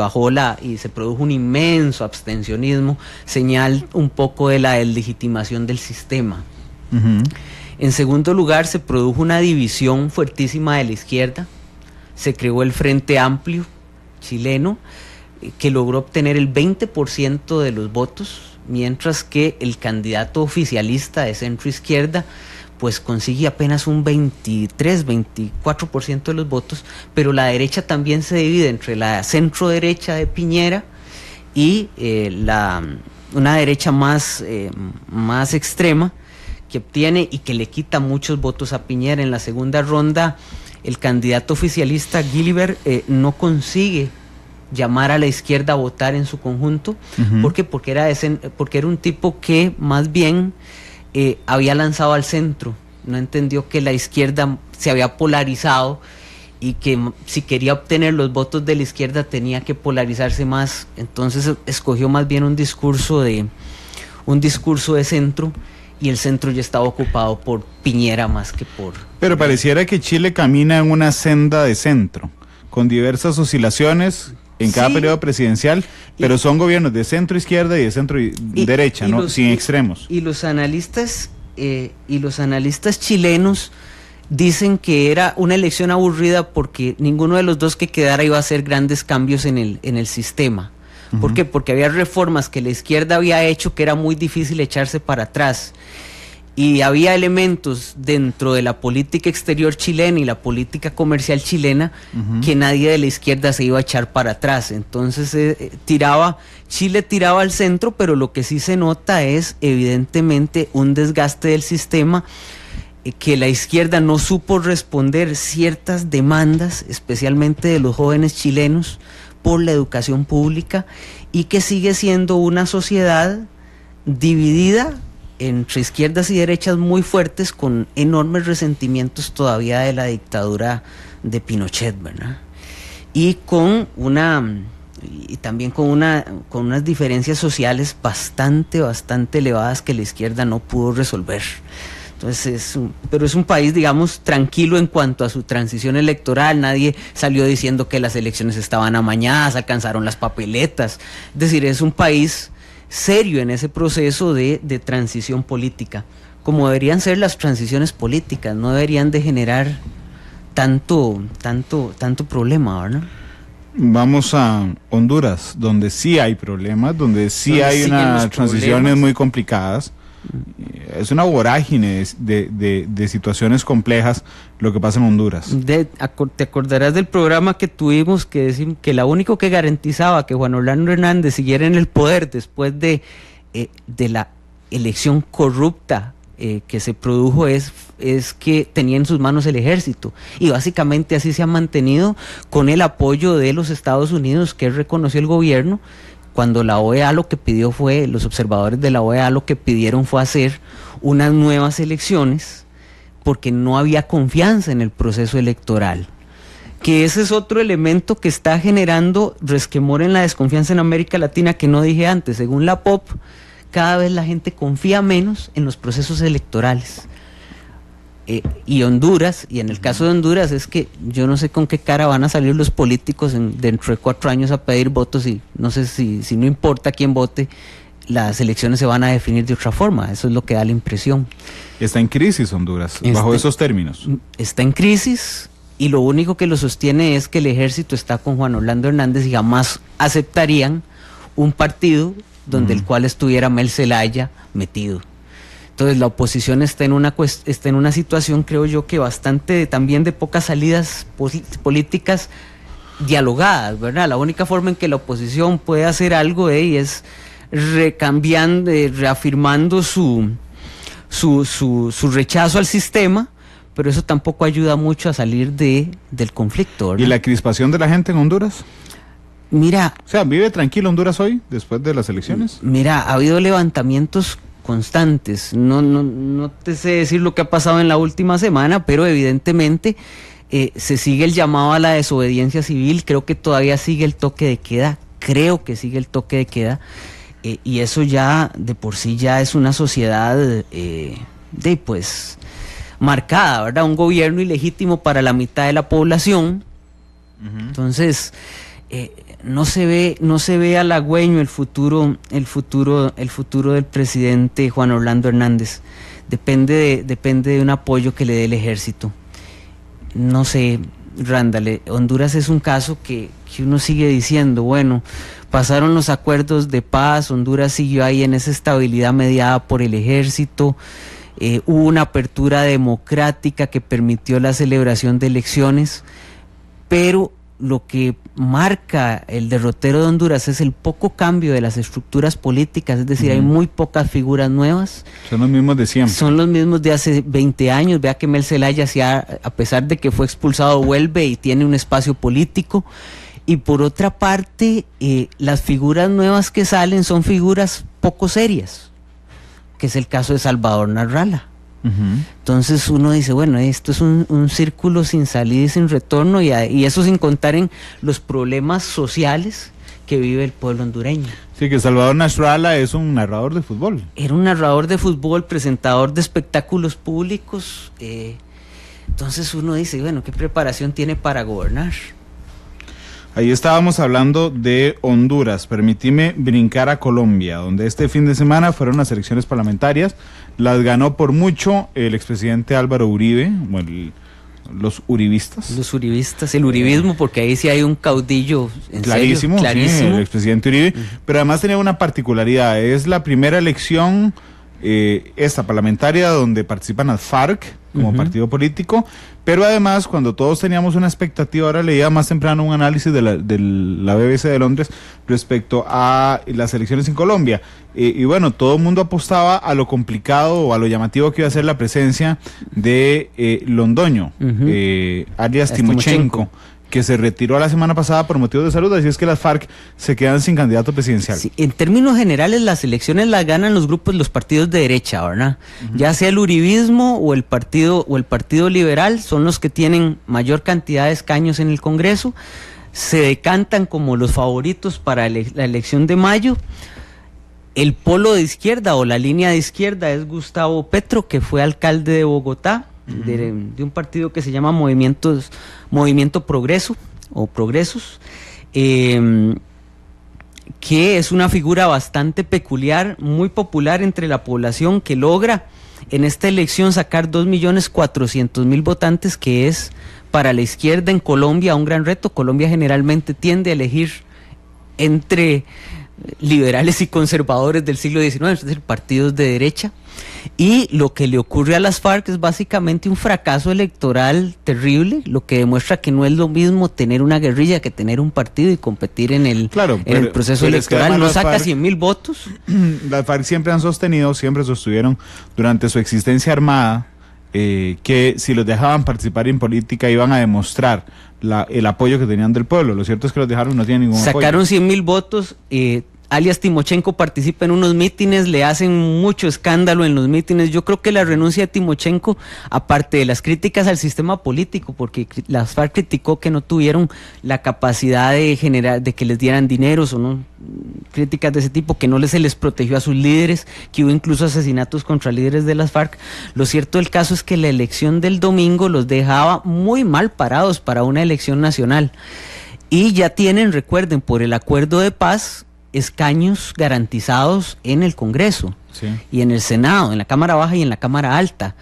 se produjo un inmenso abstencionismo, señal un poco de la deslegitimación del sistema. En segundo lugar, se produjo una división fuertísima de la izquierda. Se creó el Frente Amplio chileno, que logró obtener el 20% de los votos, mientras que el candidato oficialista de centro izquierda pues consigue apenas un 23-24% de los votos, pero la derecha también se divide entre la centro derecha de Piñera y una derecha más extrema, que obtiene y que le quita muchos votos a Piñera. En la segunda ronda, el candidato oficialista Gilibert no consigue llamar a la izquierda a votar en su conjunto. ¿Por qué? Porque era un tipo que más bien había lanzado al centro. No entendió que la izquierda se había polarizado y que si quería obtener los votos de la izquierda tenía que polarizarse más. Entonces escogió más bien un discurso de centro, y el centro ya estaba ocupado por Piñera más que por... Pero pareciera que Chile camina en una senda de centro, con diversas oscilaciones en cada periodo presidencial, pero son gobiernos de centro izquierda y de centro derecha, ¿no? Sin extremos. Y los analistas chilenos dicen que era una elección aburrida porque ninguno de los dos que quedara iba a hacer grandes cambios en el sistema. ¿Por qué? Porque había reformas que la izquierda había hecho que era muy difícil echarse para atrás. Y había elementos dentro de la política exterior chilena y la política comercial chilena que nadie de la izquierda se iba a echar para atrás. Entonces Chile tiraba al centro, pero lo que sí se nota es evidentemente un desgaste del sistema, que la izquierda no supo responder ciertas demandas, especialmente de los jóvenes chilenos, por la educación pública, y que sigue siendo una sociedad dividida entre izquierdas y derechas muy fuertes, con enormes resentimientos todavía de la dictadura de Pinochet, ¿verdad? Y también con unas diferencias sociales bastante elevadas que la izquierda no pudo resolver. Entonces pero es un país, digamos, tranquilo en cuanto a su transición electoral. Nadie salió diciendo que las elecciones estaban amañadas, alcanzaron las papeletas. Es decir, es un país serio en ese proceso de transición política, como deberían ser las transiciones políticas. No deberían de generar tanto problema, ¿verdad? Vamos a Honduras, donde sí hay problemas, donde sí hay unas transiciones muy complicadas. Es una vorágine de situaciones complejas lo que pasa en Honduras. Te acordarás del programa que tuvimos que lo único que garantizaba que Juan Orlando Hernández siguiera en el poder después de la elección corrupta que se produjo es que tenía en sus manos el ejército, y básicamente así se ha mantenido, con el apoyo de los Estados Unidos, que reconoció el gobierno. Cuando la OEA lo que pidió los observadores de la OEA lo que pidieron fue hacer unas nuevas elecciones, porque no había confianza en el proceso electoral. Que ese es otro elemento que está generando resquemor en la desconfianza en América Latina, que no dije antes. Según la POP, cada vez la gente confía menos en los procesos electorales. Y Honduras, y en el caso de Honduras es que yo no sé con qué cara van a salir los políticos dentro de 4 años a pedir votos, y no sé si no importa quién vote, las elecciones se van a definir de otra forma. Eso es lo que da la impresión. Está en crisis Honduras, bajo esos términos. Está en crisis, y lo único que lo sostiene es que el ejército está con Juan Orlando Hernández y jamás aceptarían un partido donde el cual estuviera Mel Zelaya metido. Entonces la oposición está en una situación, creo yo, que bastante también de pocas salidas políticas dialogadas, ¿verdad? La única forma en que la oposición puede hacer algo es reafirmando su rechazo al sistema, pero eso tampoco ayuda mucho a salir del conflicto, ¿verdad? ¿Y la crispación de la gente en Honduras? Mira... O sea, ¿vive tranquilo Honduras hoy, después de las elecciones? Mira, ha habido levantamientos constantes. No te sé decir lo que ha pasado en la última semana, pero evidentemente se sigue el llamado a la desobediencia civil. Creo que todavía sigue el toque de queda. Y eso ya de por sí ya es una sociedad marcada, ¿verdad? Un gobierno ilegítimo para la mitad de la población. Entonces no se ve halagüeño el futuro del presidente Juan Orlando Hernández. Depende de un apoyo que le dé el ejército. No sé, Randall, Honduras es un caso que uno sigue diciendo, bueno, pasaron los acuerdos de paz, Honduras siguió ahí en esa estabilidad mediada por el ejército, hubo una apertura democrática que permitió la celebración de elecciones, pero lo que marca el derrotero de Honduras es el poco cambio de las estructuras políticas, es decir, hay muy pocas figuras nuevas. Son los mismos de siempre. Son los mismos de hace 20 años, vea que Mel Zelaya, a pesar de que fue expulsado, vuelve y tiene un espacio político. Y por otra parte, las figuras nuevas que salen son figuras poco serias, que es el caso de Salvador Narrala. Entonces uno dice, bueno, esto es un círculo sin salida y sin retorno, y eso sin contar en los problemas sociales que vive el pueblo hondureño. Sí, que Salvador Narrala es un narrador de fútbol. Era un narrador de fútbol, presentador de espectáculos públicos, entonces uno dice, bueno, ¿qué preparación tiene para gobernar? Ahí estábamos hablando de Honduras. Permitime brincar a Colombia, donde este fin de semana fueron las elecciones parlamentarias. Las ganó por mucho el expresidente Álvaro Uribe, los uribistas. Los uribistas, el uribismo, porque ahí sí hay un caudillo clarísimo, clarísimo. Sí, el expresidente Uribe. Pero además tenía una particularidad, es la primera elección esta parlamentaria donde participan las FARC como partido político, pero además cuando todos teníamos una expectativa, ahora leía más temprano un análisis de la BBC de Londres respecto a las elecciones en Colombia, y bueno, todo el mundo apostaba a lo complicado o a lo llamativo que iba a ser la presencia de Londoño, alias Timochenko, que se retiró la semana pasada por motivos de salud, así es que las FARC se quedan sin candidato presidencial. Sí, en términos generales las elecciones las ganan los partidos de derecha, ¿verdad? Ya sea el uribismo o el partido liberal, son los que tienen mayor cantidad de escaños en el Congreso, se decantan como los favoritos para la elección de mayo. El polo de izquierda o la línea de izquierda es Gustavo Petro, que fue alcalde de Bogotá, de un partido que se llama Movimiento Progreso o Progresos, que es una figura bastante peculiar, muy popular entre la población, que logra en esta elección sacar 2.400.000 votantes, que es para la izquierda en Colombia un gran reto. Colombia generalmente tiende a elegir entre liberales y conservadores del siglo XIX, es decir, partidos de derecha, y lo que le ocurre a las FARC es básicamente un fracaso electoral terrible, lo que demuestra que no es lo mismo tener una guerrilla que tener un partido y competir en el proceso electoral. No saca 100.000 votos. Las FARC siempre sostuvieron durante su existencia armada que si los dejaban participar en política iban a demostrar el apoyo que tenían del pueblo. Lo cierto es que los dejaron y no tienen ningún apoyo. Sacaron 100.000 votos, alias Timochenko participa en unos mítines, le hacen mucho escándalo en los mítines. Yo creo que la renuncia de Timochenko, aparte de las críticas al sistema político, porque las FARC criticó que no tuvieron la capacidad de que les dieran dineros o no, críticas de ese tipo, que no se les protegió a sus líderes, que hubo incluso asesinatos contra líderes de las FARC. Lo cierto del caso es que la elección del domingo los dejaba muy mal parados para una elección nacional. Y ya tienen, recuerden, por el acuerdo de paz, escaños garantizados en el Congreso, sí, y en el Senado, en la Cámara Baja y en la Cámara Alta.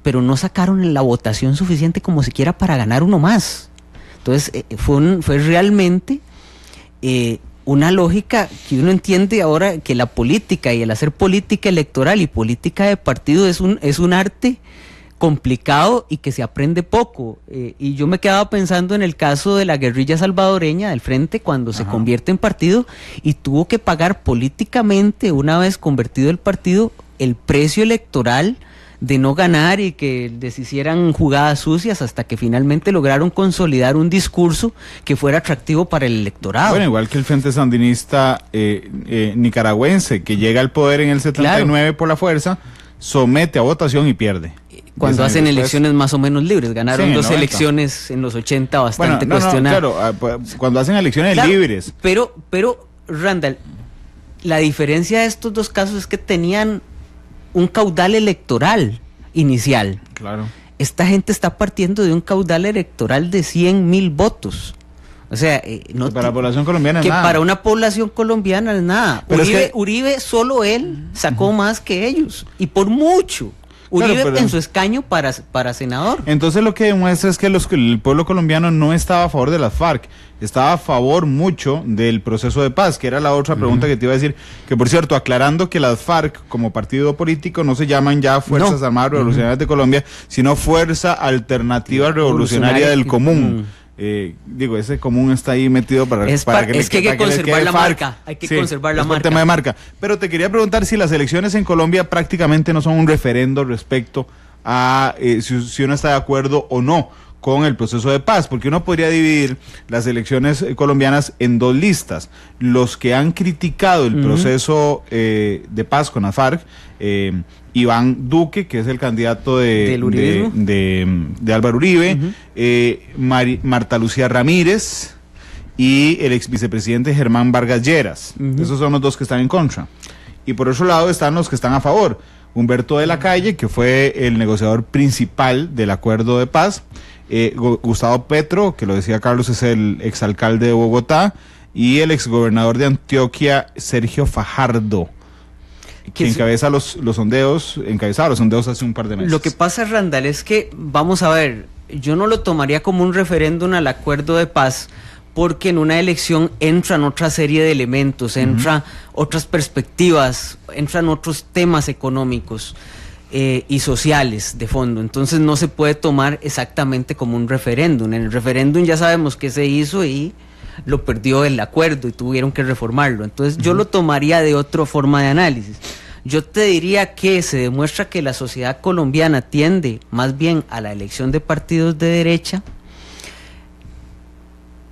pero no sacaron la votación suficiente como siquiera para ganar uno más. Entonces fue realmente una lógica que uno entiende ahora, que la política y el hacer política electoral y política de partido es un arte complicado y que se aprende poco. Y yo me quedaba pensando en el caso de la guerrilla salvadoreña del Frente, cuando se convierte en partido y tuvo que pagar políticamente, una vez convertido el partido, el precio electoral de no ganar y que les hicieran jugadas sucias, hasta que finalmente lograron consolidar un discurso que fuera atractivo para el electorado. Bueno, igual que el Frente Sandinista nicaragüense, que llega al poder en el 79 por la fuerza, somete a votación y pierde. Cuando hacen elecciones más o menos libres, ganaron dos elecciones en los 80 bastante cuestionadas. Claro, cuando hacen elecciones libres. Pero, Randall, la diferencia de estos dos casos es que tenían un caudal electoral inicial. Claro. Esta gente está partiendo de un caudal electoral de 100,000 votos. O sea, no para la población colombiana es nada. Para una población colombiana es nada. Pero Uribe, solo él sacó más que ellos, y por mucho. Uribe en su escaño para senador. Entonces lo que demuestra es que el pueblo colombiano no estaba a favor de las FARC, estaba a favor mucho del proceso de paz, que era la otra pregunta que te iba a decir, que por cierto, aclarando que las FARC como partido político no se llaman ya Fuerzas Armadas Revolucionarias de Colombia, sino Fuerza Alternativa Revolucionaria del Común. Ese común está ahí metido para que hay que conservar la marca. Hay que conservar la marca. Tema de marca. Pero te quería preguntar si las elecciones en Colombia prácticamente no son un referendo respecto a si uno está de acuerdo o no con el proceso de paz, porque uno podría dividir las elecciones colombianas en dos listas: los que han criticado el proceso de paz con la FARC, Iván Duque, que es el candidato de Álvaro Uribe, Marta Lucía Ramírez y el ex vicepresidente Germán Vargas Lleras. Esos son los dos que están en contra. Y por otro lado están los que están a favor: Humberto de la Calle, que fue el negociador principal del acuerdo de paz, Gustavo Petro, que lo decía Carlos, es el exalcalde de Bogotá, y el exgobernador de Antioquia, Sergio Fajardo, que encabezaba los sondeos hace un par de meses. Lo que pasa, Randall, es que, vamos a ver, yo no lo tomaría como un referéndum al acuerdo de paz, porque en una elección entran otra serie de elementos, entran otras perspectivas, entran otros temas económicos y sociales de fondo. Entonces no se puede tomar exactamente como un referéndum. En el referéndum ya sabemos qué se hizo y lo perdió el acuerdo y tuvieron que reformarlo. Entonces yo lo tomaría de otra forma de análisis. Yo te diría que se demuestra que la sociedad colombiana tiende más bien a la elección de partidos de derecha,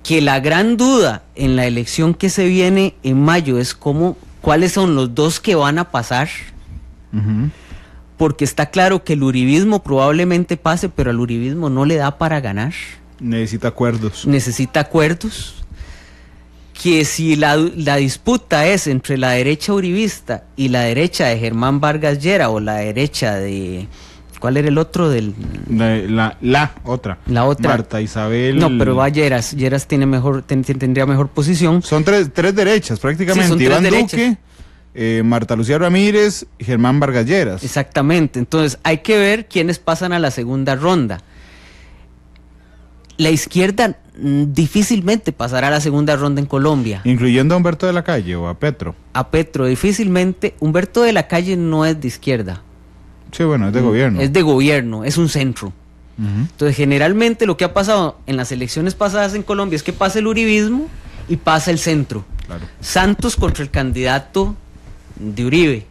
que la gran duda en la elección que se viene en mayo es cuáles son los dos que van a pasar, porque está claro que el uribismo probablemente pase, pero al uribismo no le da para ganar. Necesita acuerdos. Que si la disputa es entre la derecha uribista y la derecha de Germán Vargas Lleras, o la derecha de... ¿Cuál era el otro? La otra. Marta Isabel. No, pero va Lleras. Lleras tendría mejor posición. Son tres derechas prácticamente. Sí, son Iván Duque, Marta Lucía Ramírez y Germán Vargas Lleras. Exactamente. Entonces hay que ver quiénes pasan a la segunda ronda. La izquierda difícilmente pasará a la segunda ronda en Colombia. ¿Incluyendo a Humberto de la Calle o a Petro? A Petro, difícilmente. Humberto de la Calle no es de izquierda. Sí, bueno, es de gobierno. Es de gobierno, es un centro. Entonces, generalmente lo que ha pasado en las elecciones pasadas en Colombia es que pasa el uribismo y pasa el centro. Claro. Santos contra el candidato de Uribe.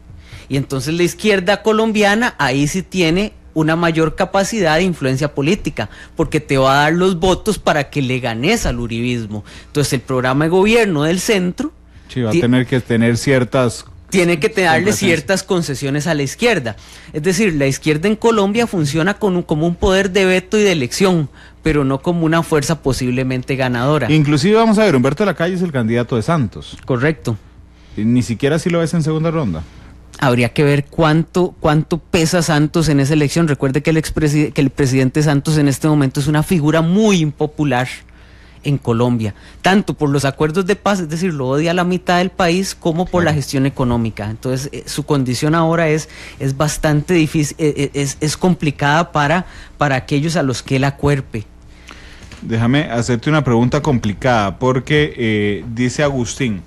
Y entonces la izquierda colombiana ahí sí tiene una mayor capacidad de influencia política, porque te va a dar los votos para que le ganes al uribismo. Entonces el programa de gobierno del centro va a tener que tener tiene que darle ciertas concesiones a la izquierda. Es decir, la izquierda en Colombia funciona como un poder de veto y de elección, pero no como una fuerza posiblemente ganadora. Inclusive, vamos a ver, Humberto de la Calle es el candidato de Santos. Correcto. Ni siquiera si lo ves en segunda ronda. Habría que ver cuánto pesa Santos en esa elección. Recuerde que el presidente Santos en este momento es una figura muy impopular en Colombia, tanto por los acuerdos de paz, es decir, lo odia a la mitad del país, como por la gestión económica. Entonces, su condición ahora es bastante difícil, es complicada para aquellos a los que él acuerpe. Déjame hacerte una pregunta complicada, porque dice Agustín,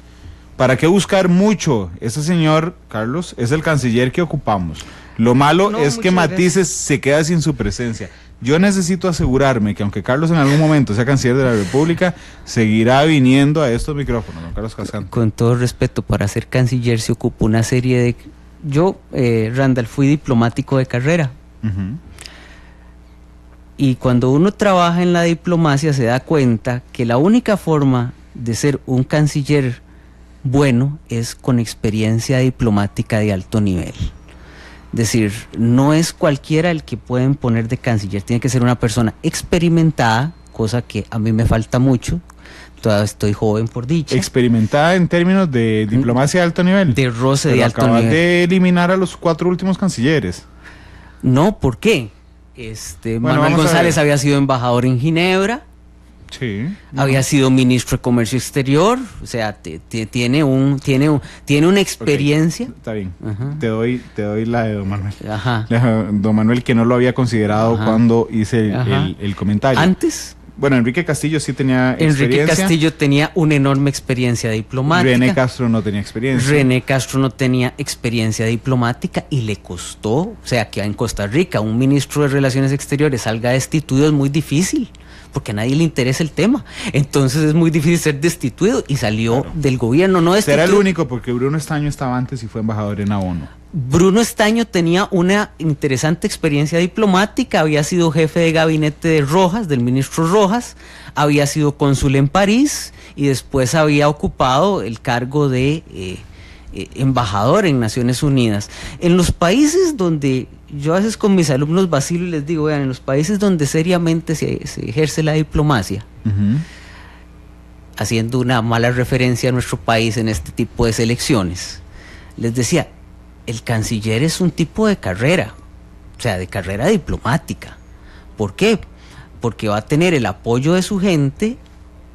¿para qué buscar mucho? Ese señor, Carlos, es el canciller que ocupamos. Lo malo es que Matices se queda sin su presencia. Yo necesito asegurarme que aunque Carlos en algún momento sea canciller de la República, seguirá viniendo a estos micrófonos, don Carlos Cascante. Con todo respeto, para ser canciller se ocupa una serie de... Yo, Randall, fui diplomático de carrera. Y cuando uno trabaja en la diplomacia se da cuenta que la única forma de ser un canciller bueno es con experiencia diplomática de alto nivel. Es decir, no es cualquiera el que pueden poner de canciller, tiene que ser una persona experimentada, cosa que a mí me falta mucho, todavía estoy joven por dicha. ¿Experimentada en términos de diplomacia de alto nivel? De roce de alto nivel. Acabas de eliminar a los 4 últimos cancilleres. No, ¿por qué? Manuel González había sido embajador en Ginebra. Sí. Había sido ministro de Comercio Exterior, o sea, tiene una experiencia. Okay, está bien. Te doy la de don Manuel. Don Manuel, que no lo había considerado cuando hice el comentario. Antes. Bueno, Enrique Castillo sí tenía experiencia. Enrique Castillo tenía una enorme experiencia diplomática. René Castro no tenía experiencia. René Castro no tenía experiencia diplomática y le costó, o sea, que en Costa Rica un ministro de Relaciones Exteriores salga destituido es muy difícil, porque a nadie le interesa el tema. Entonces es muy difícil ser destituido y salió del gobierno, no destituido. Era el único, porque Bruno Estaño estaba antes y fue embajador en la ONU. Bruno Estaño tenía una interesante experiencia diplomática, había sido jefe de gabinete de Rojas, del ministro Rojas, había sido cónsul en París y después había ocupado el cargo de embajador en Naciones Unidas. En los países donde, yo a veces con mis alumnos vacilo y les digo, vean, en los países donde seriamente se ejerce la diplomacia, haciendo una mala referencia a nuestro país en este tipo de selecciones, les decía, el canciller es un tipo de carrera, o sea, de carrera diplomática. ¿Por qué? Porque va a tener el apoyo de su gente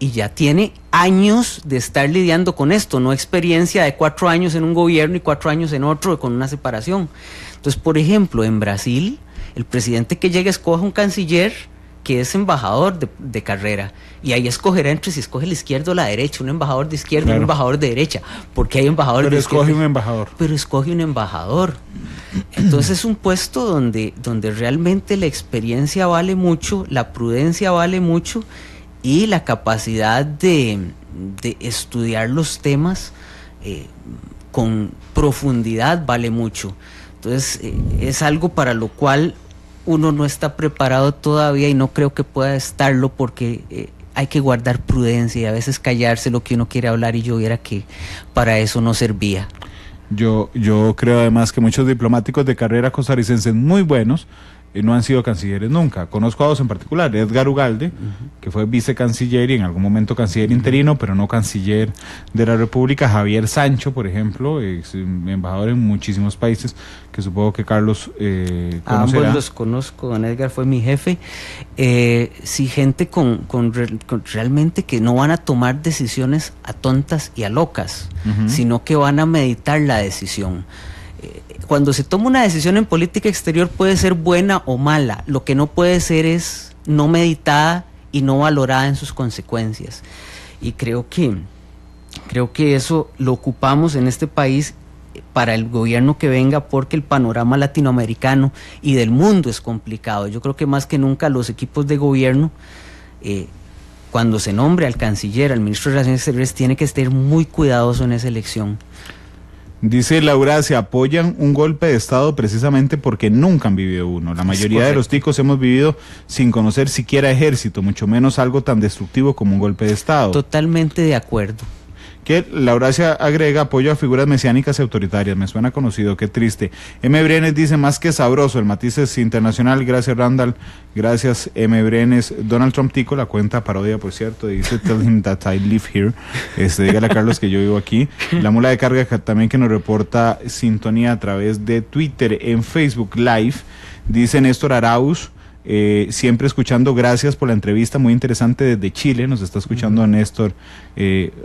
y ya tiene años de estar lidiando con esto, no experiencia de 4 años en un gobierno y 4 años en otro con una separación. Entonces, por ejemplo, en Brasil, el presidente que llega escoge un canciller que es embajador de carrera, y ahí escogerá entre si escoge la izquierda o la derecha, un embajador de izquierda y un embajador de derecha, porque hay embajadores de izquierda. Pero escoge un embajador. Entonces es un puesto donde realmente la experiencia vale mucho, la prudencia vale mucho, y la capacidad de estudiar los temas con profundidad vale mucho. Entonces es algo para lo cual uno no está preparado todavía, y no creo que pueda estarlo, porque hay que guardar prudencia y a veces callarse lo que uno quiere hablar, y yo viera que para eso no servía. Yo creo además que muchos diplomáticos de carrera costarricenses muy buenos no han sido cancilleres nunca. Conozco a 2 en particular: Edgar Ugalde, que fue vicecanciller y en algún momento canciller interino, pero no canciller de la República. Javier Sancho, por ejemplo, es embajador en muchísimos países, que supongo que Carlos conocerá. Ambos los conozco, don Edgar fue mi jefe. Sí, gente con realmente que no van a tomar decisiones a tontas y a locas, sino que van a meditar la decisión. Cuando se toma una decisión en política exterior puede ser buena o mala, lo que no puede ser es no meditada y no valorada en sus consecuencias. Y creo que eso lo ocupamos en este país para el gobierno que venga, porque el panorama latinoamericano y del mundo es complicado. Yo creo que más que nunca los equipos de gobierno, cuando se nombre al canciller, al ministro de Relaciones Exteriores, tiene que estar muy cuidadoso en esa elección. Dice Laura, se apoyan un golpe de Estado precisamente porque nunca han vivido uno. La mayoría de los ticos hemos vivido sin conocer siquiera ejército, mucho menos algo tan destructivo como un golpe de Estado. Totalmente de acuerdo. Que Laura se agrega apoyo a figuras mesiánicas y autoritarias. Me suena conocido, qué triste. M. Brenes dice, más que sabroso, el Matices internacional. Gracias, Randall. Gracias, M. Brenes. Donald Trump tico, la cuenta parodia, por cierto, dice, tell him that I live here. Dígale a Carlos que yo vivo aquí. La mula de carga también, que nos reporta sintonía a través de Twitter. En Facebook Live dice Néstor Arauz, siempre escuchando, gracias por la entrevista, muy interesante desde Chile, nos está escuchando Néstor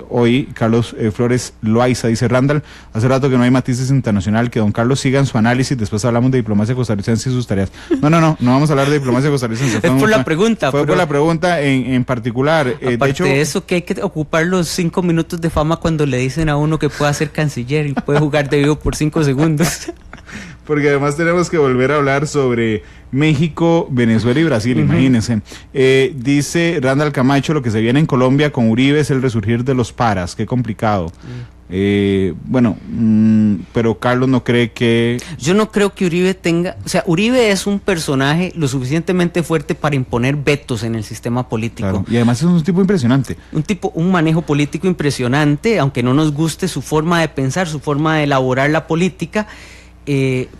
hoy. Carlos Flores Loaiza dice: Randall, hace rato que no hay Matices Internacional, que don Carlos siga en su análisis, después hablamos de diplomacia costarricense y sus tareas. No vamos a hablar de diplomacia costarricense. Fue por la pregunta. Fue por la pregunta en particular. Aparte de hecho, de eso, que hay que ocupar los 5 minutos de fama cuando le dicen a uno que pueda ser canciller y puede jugar de vivo por 5 segundos. Porque además tenemos que volver a hablar sobre México, Venezuela y Brasil, imagínense. Dice Randall Camacho: lo que se viene en Colombia con Uribe es el resurgir de los paras, qué complicado. Pero Carlos no cree que... Yo no creo que Uribe tenga... O sea, Uribe es un personaje lo suficientemente fuerte para imponer vetos en el sistema político. Claro, y además es un tipo impresionante. Un manejo político impresionante, aunque no nos guste su forma de pensar, su forma de elaborar la política.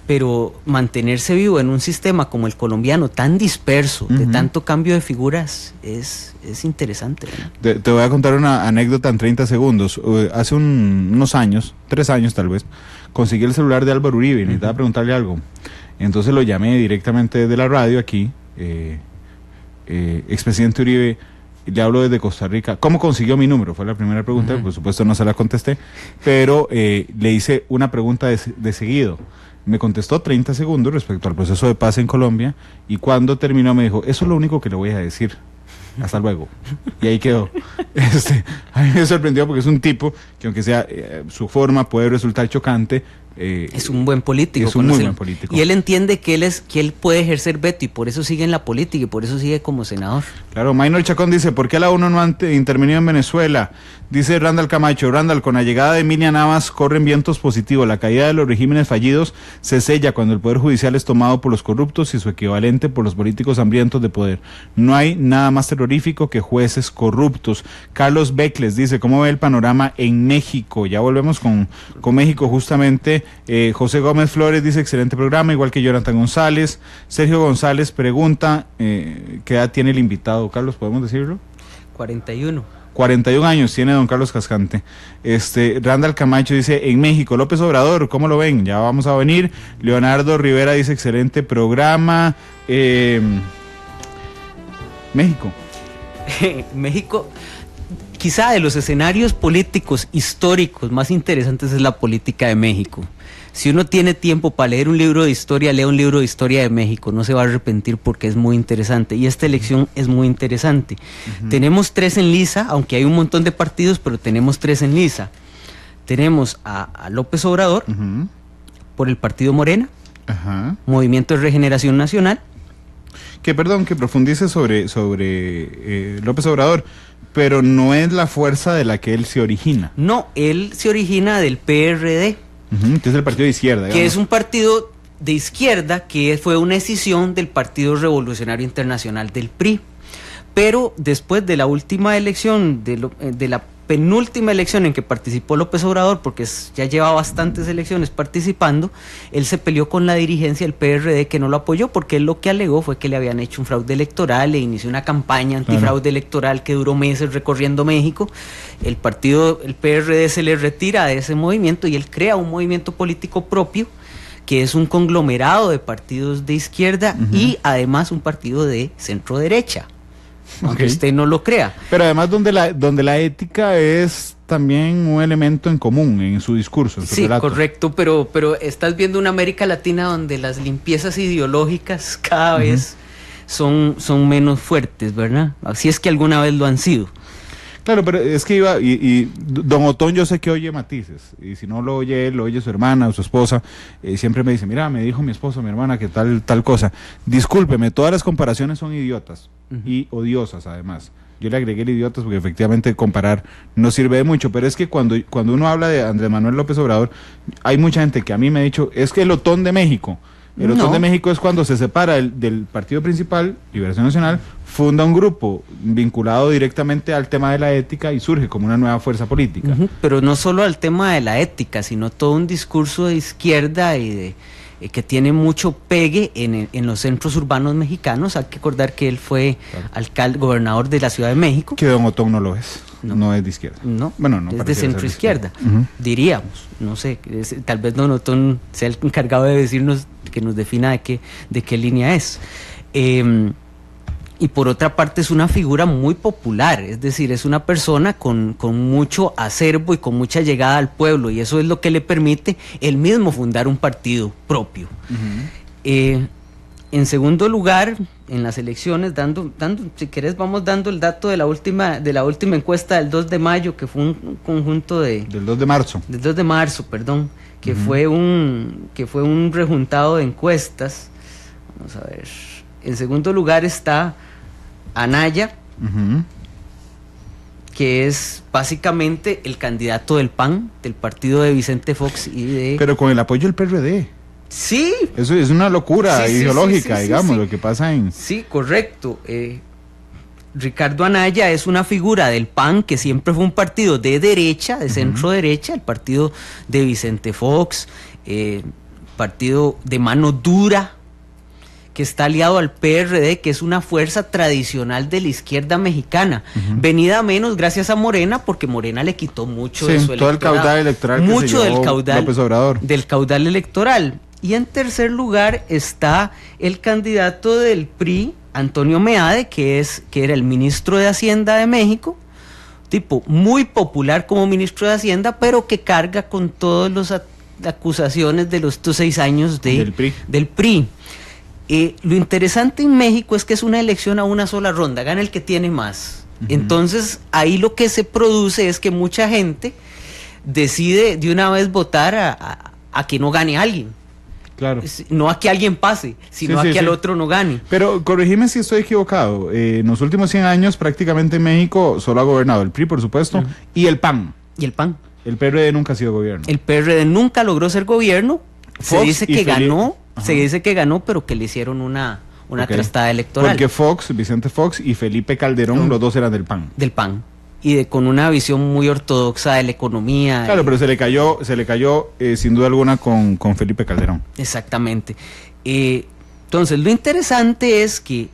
Pero mantenerse vivo en un sistema como el colombiano, tan disperso, de tanto cambio de figuras, es interesante, ¿no? Te voy a contar una anécdota en 30 segundos. Hace unos años, 3 años tal vez, conseguí el celular de Álvaro Uribe y necesitaba preguntarle algo. Entonces lo llamé directamente desde la radio aquí, expresidente Uribe, le hablo desde Costa Rica. ¿Cómo consiguió mi número? Fue la primera pregunta, por supuesto no se la contesté, pero le hice una pregunta de seguido. Me contestó 30 segundos respecto al proceso de paz en Colombia, y cuando terminó me dijo: eso es lo único que le voy a decir. Hasta luego. Y ahí quedó. A mí me sorprendió porque es un tipo que, aunque sea su forma puede resultar chocante, es un buen político. Es un muy buen político. Y él entiende que él puede ejercer veto, y por eso sigue en la política y por eso sigue como senador. Claro. Maynor Chacón dice: ¿por qué la ONU no ha intervenido en Venezuela? Dice Randall Camacho: Randall, con la llegada de Emilia Navas corren vientos positivos. La caída de los regímenes fallidos se sella cuando el poder judicial es tomado por los corruptos y su equivalente por los políticos hambrientos de poder. No hay nada más terrorífico que jueces corruptos. Carlos Beckles dice: ¿cómo ve el panorama en México? Ya volvemos con México justamente. José Gómez Flores dice: excelente programa, igual que Jonathan González. Sergio González pregunta: ¿qué edad tiene el invitado? Carlos, ¿podemos decirlo? 41 años tiene don Carlos Cascante. Randall Camacho dice: en México, López Obrador, ¿cómo lo ven? Ya vamos a venir. Leonardo Rivera dice: excelente programa. México. México, quizá de los escenarios políticos históricos más interesantes es la política de México. Si uno tiene tiempo para leer un libro de historia, lea un libro de historia de México, no se va a arrepentir porque es muy interesante, y esta elección es muy interesante. Tenemos 3 en lisa, aunque hay un montón de partidos, pero tenemos 3 en lisa. Tenemos a López Obrador por el partido Morena, Movimiento de Regeneración Nacional. Que profundice sobre López Obrador, pero no es la fuerza de la que él se origina. No, él se origina del PRD. Que es el partido de izquierda, digamos. Que es un partido de izquierda que fue una escisión del Partido Revolucionario Internacional, del PRI. Pero después de la última elección, de la penúltima elección en que participó López Obrador, porque ya lleva bastantes elecciones participando, él se peleó con la dirigencia del PRD, que no lo apoyó, porque él lo que alegó fue que le habían hecho un fraude electoral, e inició una campaña antifraude electoral que duró meses recorriendo México. El PRD se le retira de ese movimiento y él crea un movimiento político propio, que es un conglomerado de partidos de izquierda y además un partido de centro derecha. Aunque usted no lo crea. Pero además donde la ética es también un elemento en común en su discurso, en su relato. Correcto, pero estás viendo una América Latina donde las limpiezas ideológicas cada vez son menos fuertes, ¿verdad? Así es que alguna vez lo han sido. Claro, pero es que y don Otón, yo sé que oye Matices, y si no lo oye él, lo oye su hermana o su esposa, siempre me dice: mira, me dijo mi esposo, mi hermana, que tal cosa. Discúlpeme, todas las comparaciones son idiotas y odiosas además. Yo le agregué el idiotas porque efectivamente comparar no sirve de mucho, pero es que cuando uno habla de Andrés Manuel López Obrador, hay mucha gente que a mí me ha dicho: es que el Otón de México. El Otón de México es cuando se separa del partido principal, Liberación Nacional, funda un grupo vinculado directamente al tema de la ética y surge como una nueva fuerza política. Pero no solo al tema de la ética, sino todo un discurso de izquierda y que tiene mucho pegue en los centros urbanos mexicanos. Hay que recordar que él fue gobernador de la Ciudad de México. Que don Otón no lo es. No es de izquierda. No, es de centro izquierda, diríamos. No sé, tal vez don Otón sea el encargado de decirnos, que nos defina de qué línea es. Y por otra parte es una figura muy popular, es decir, es una persona con mucho acervo y con mucha llegada al pueblo, y eso es lo que le permite él mismo fundar un partido propio. En segundo lugar, en las elecciones, dando, si querés, vamos dando el dato de la última encuesta del 2 de mayo, que fue un conjunto de... Del 2 de marzo. Del 2 de marzo, perdón, que fue un rejuntado de encuestas. Vamos a ver. En segundo lugar está Anaya, que es básicamente el candidato del PAN, del partido de Vicente Fox y de... Pero con el apoyo del PRD. Sí. Eso es una locura ideológica, digamos, lo que pasa en... Sí, correcto. Ricardo Anaya es una figura del PAN, que siempre fue un partido de derecha, de centro derecha, el partido de Vicente Fox, partido de mano dura, que está aliado al PRD, que es una fuerza tradicional de la izquierda mexicana, venida a menos gracias a Morena, porque Morena le quitó mucho de su electorado, todo el caudal electoral que mucho se llevó López Obrador. Del caudal electoral. Y en tercer lugar está el candidato del PRI, Antonio Meade, que era el ministro de Hacienda de México, tipo muy popular como ministro de Hacienda, pero que carga con todas las acusaciones de estos 6 años del PRI. Lo interesante en México es que es una elección a una sola ronda, gana el que tiene más. Entonces ahí lo que se produce es que mucha gente decide de una vez votar a que no gane alguien. Claro. No a que alguien pase, sino a que al otro no gane. Pero corregime si estoy equivocado. En los últimos 100 años prácticamente en México solo ha gobernado el PRI, por supuesto, y el PAN. Y el PAN. El PRD nunca ha sido gobierno. El PRD nunca logró ser gobierno. Se dice que ganó, pero que le hicieron una trastada electoral. Porque Vicente Fox y Felipe Calderón, los dos eran del PAN. Del PAN. Y con una visión muy ortodoxa de la economía. Claro, pero se le cayó sin duda alguna con Felipe Calderón. Exactamente. Entonces, lo interesante es que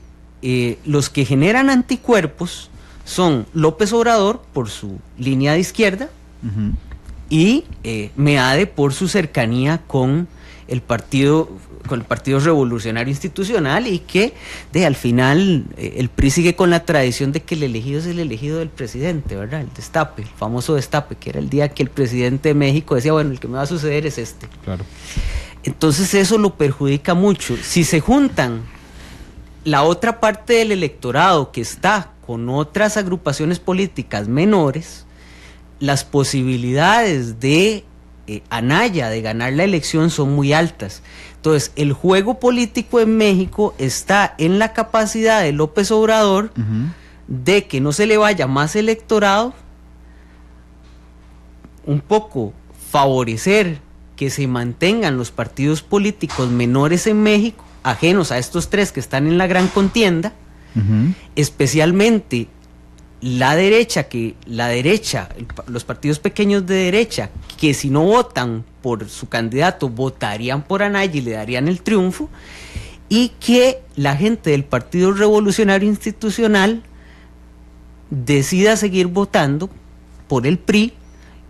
los que generan anticuerpos son López Obrador por su línea de izquierda y Meade por su cercanía con el Partido Revolucionario Institucional, y que al final el PRI sigue con la tradición de que el elegido es el elegido del presidente, ¿verdad? El destape, el famoso destape, que era el día que el presidente de México decía, bueno, el que me va a suceder es este. Claro. Entonces eso lo perjudica mucho. Si se juntan la otra parte del electorado que está con otras agrupaciones políticas menores, las posibilidades de Anaya de ganar la elección son muy altas. Entonces, el juego político en México está en la capacidad de López Obrador de que no se le vaya más electorado, un poco favorecer que se mantengan los partidos políticos menores en México, ajenos a estos 3 que están en la gran contienda, especialmente la derecha, los partidos pequeños de derecha, que si no votan por su candidato, votarían por Anaya y le darían el triunfo, y que la gente del Partido Revolucionario Institucional decida seguir votando por el PRI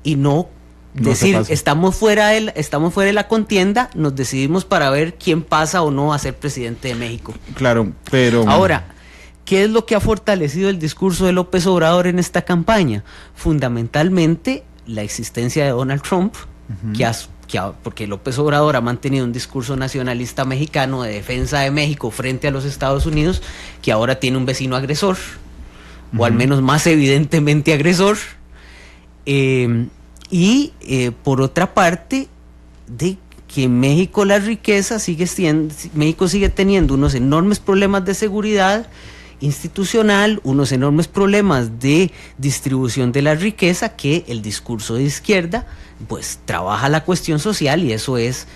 y no decir, estamos fuera de la contienda, nos decidimos para ver quién pasa o no a ser presidente de México. Claro, pero... Ahora, ¿qué es lo que ha fortalecido el discurso de López Obrador en esta campaña? Fundamentalmente la existencia de Donald Trump, porque López Obrador ha mantenido un discurso nacionalista mexicano de defensa de México frente a los Estados Unidos, que ahora tiene un vecino agresor, o al menos más evidentemente agresor, por otra parte, de que en México la riqueza México sigue teniendo unos enormes problemas de seguridad institucional, unos enormes problemas de distribución de la riqueza, que el discurso de izquierda pues trabaja la cuestión social, y eso es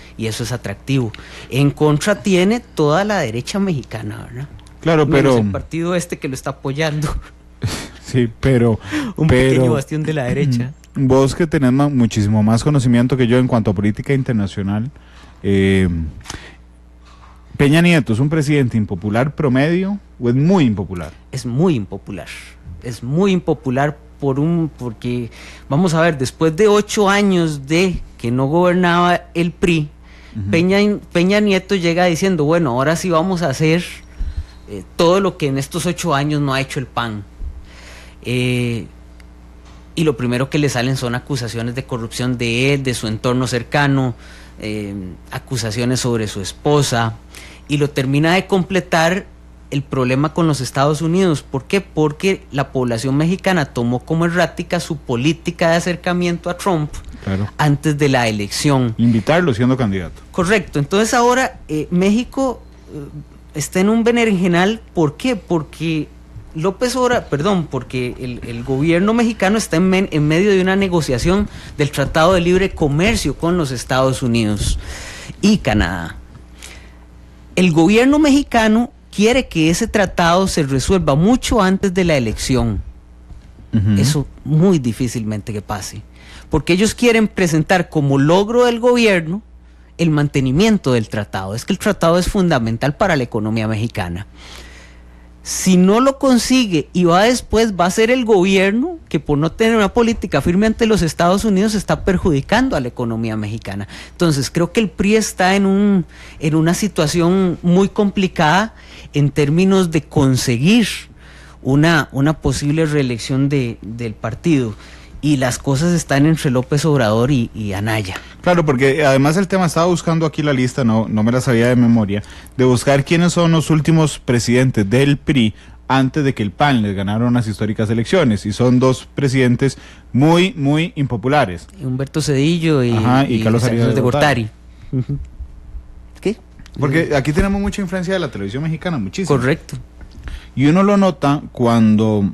atractivo. En contra tiene toda la derecha mexicana, ¿verdad? Claro, pero menos el partido que lo está apoyando. Sí, pero un pequeño bastión de la derecha. Vos, que tenés muchísimo más conocimiento que yo en cuanto a política internacional, ¿Peña Nieto es un presidente impopular promedio o es muy impopular? Es muy impopular. Es muy impopular porque, vamos a ver, después de 8 años de que no gobernaba el PRI, Peña Nieto llega diciendo, bueno, ahora sí vamos a hacer todo lo que en estos 8 años no ha hecho el PAN. Y lo primero que le salen son acusaciones de corrupción de él, de su entorno cercano, acusaciones sobre su esposa, y lo termina de completar el problema con los Estados Unidos. ¿Por qué? Porque la población mexicana tomó como errática su política de acercamiento a Trump, claro, antes de la elección. Invitarlo siendo candidato. Correcto. Entonces ahora México está en un berenjenal. ¿Por qué? Porque porque el gobierno mexicano está en medio de una negociación del Tratado de Libre Comercio con los Estados Unidos y Canadá. El gobierno mexicano quiere que ese tratado se resuelva mucho antes de la elección. Eso muy difícilmente que pase, porque ellos quieren presentar como logro del gobierno el mantenimiento del tratado. Es que el tratado es fundamental para la economía mexicana. Si no lo consigue y va después, va a ser el gobierno que, por no tener una política firme ante los Estados Unidos, está perjudicando a la economía mexicana. Entonces creo que el PRI está en una situación muy complicada en términos de conseguir una posible reelección del partido. Y las cosas están entre López Obrador y Anaya. Claro, porque además el tema, estaba buscando aquí la lista, no me la sabía de memoria, de buscar quiénes son los últimos presidentes del PRI antes de que el PAN les ganara unas históricas elecciones, y son 2 presidentes muy, muy impopulares. Humberto Cedillo y Carlos Salinas de Gortari. ¿Qué? Porque aquí tenemos mucha influencia de la televisión mexicana, muchísimo. Correcto. Y uno lo nota cuando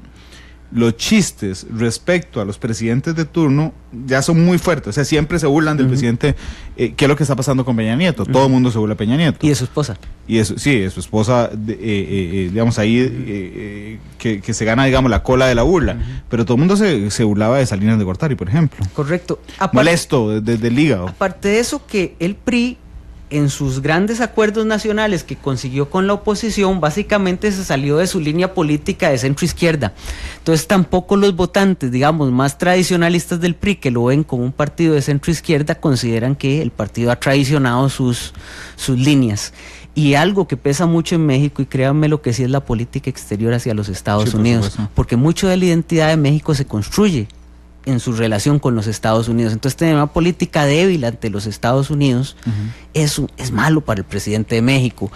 los chistes respecto a los presidentes de turno ya son muy fuertes. O sea, siempre se burlan del presidente. ¿Qué es lo que está pasando con Peña Nieto? Todo el mundo se burla de Peña Nieto. Y de su esposa. Y eso, sí, de su esposa, digamos, ahí que se gana, digamos, la cola de la burla. Pero todo el mundo se burlaba de Salinas de Gortari, por ejemplo. Correcto. Molesto desde el hígado. Aparte de eso, que el PRI, en sus grandes acuerdos nacionales que consiguió con la oposición, básicamente se salió de su línea política de centro-izquierda. Entonces tampoco los votantes, digamos, más tradicionalistas del PRI, que lo ven como un partido de centro-izquierda, consideran que el partido ha traicionado sus líneas. Y algo que pesa mucho en México, y créanme lo que sí, es la política exterior hacia los Estados Unidos, porque mucho de la identidad de México se construye en su relación con los Estados Unidos. Entonces, tener una política débil ante los Estados Unidos es malo para el presidente de México.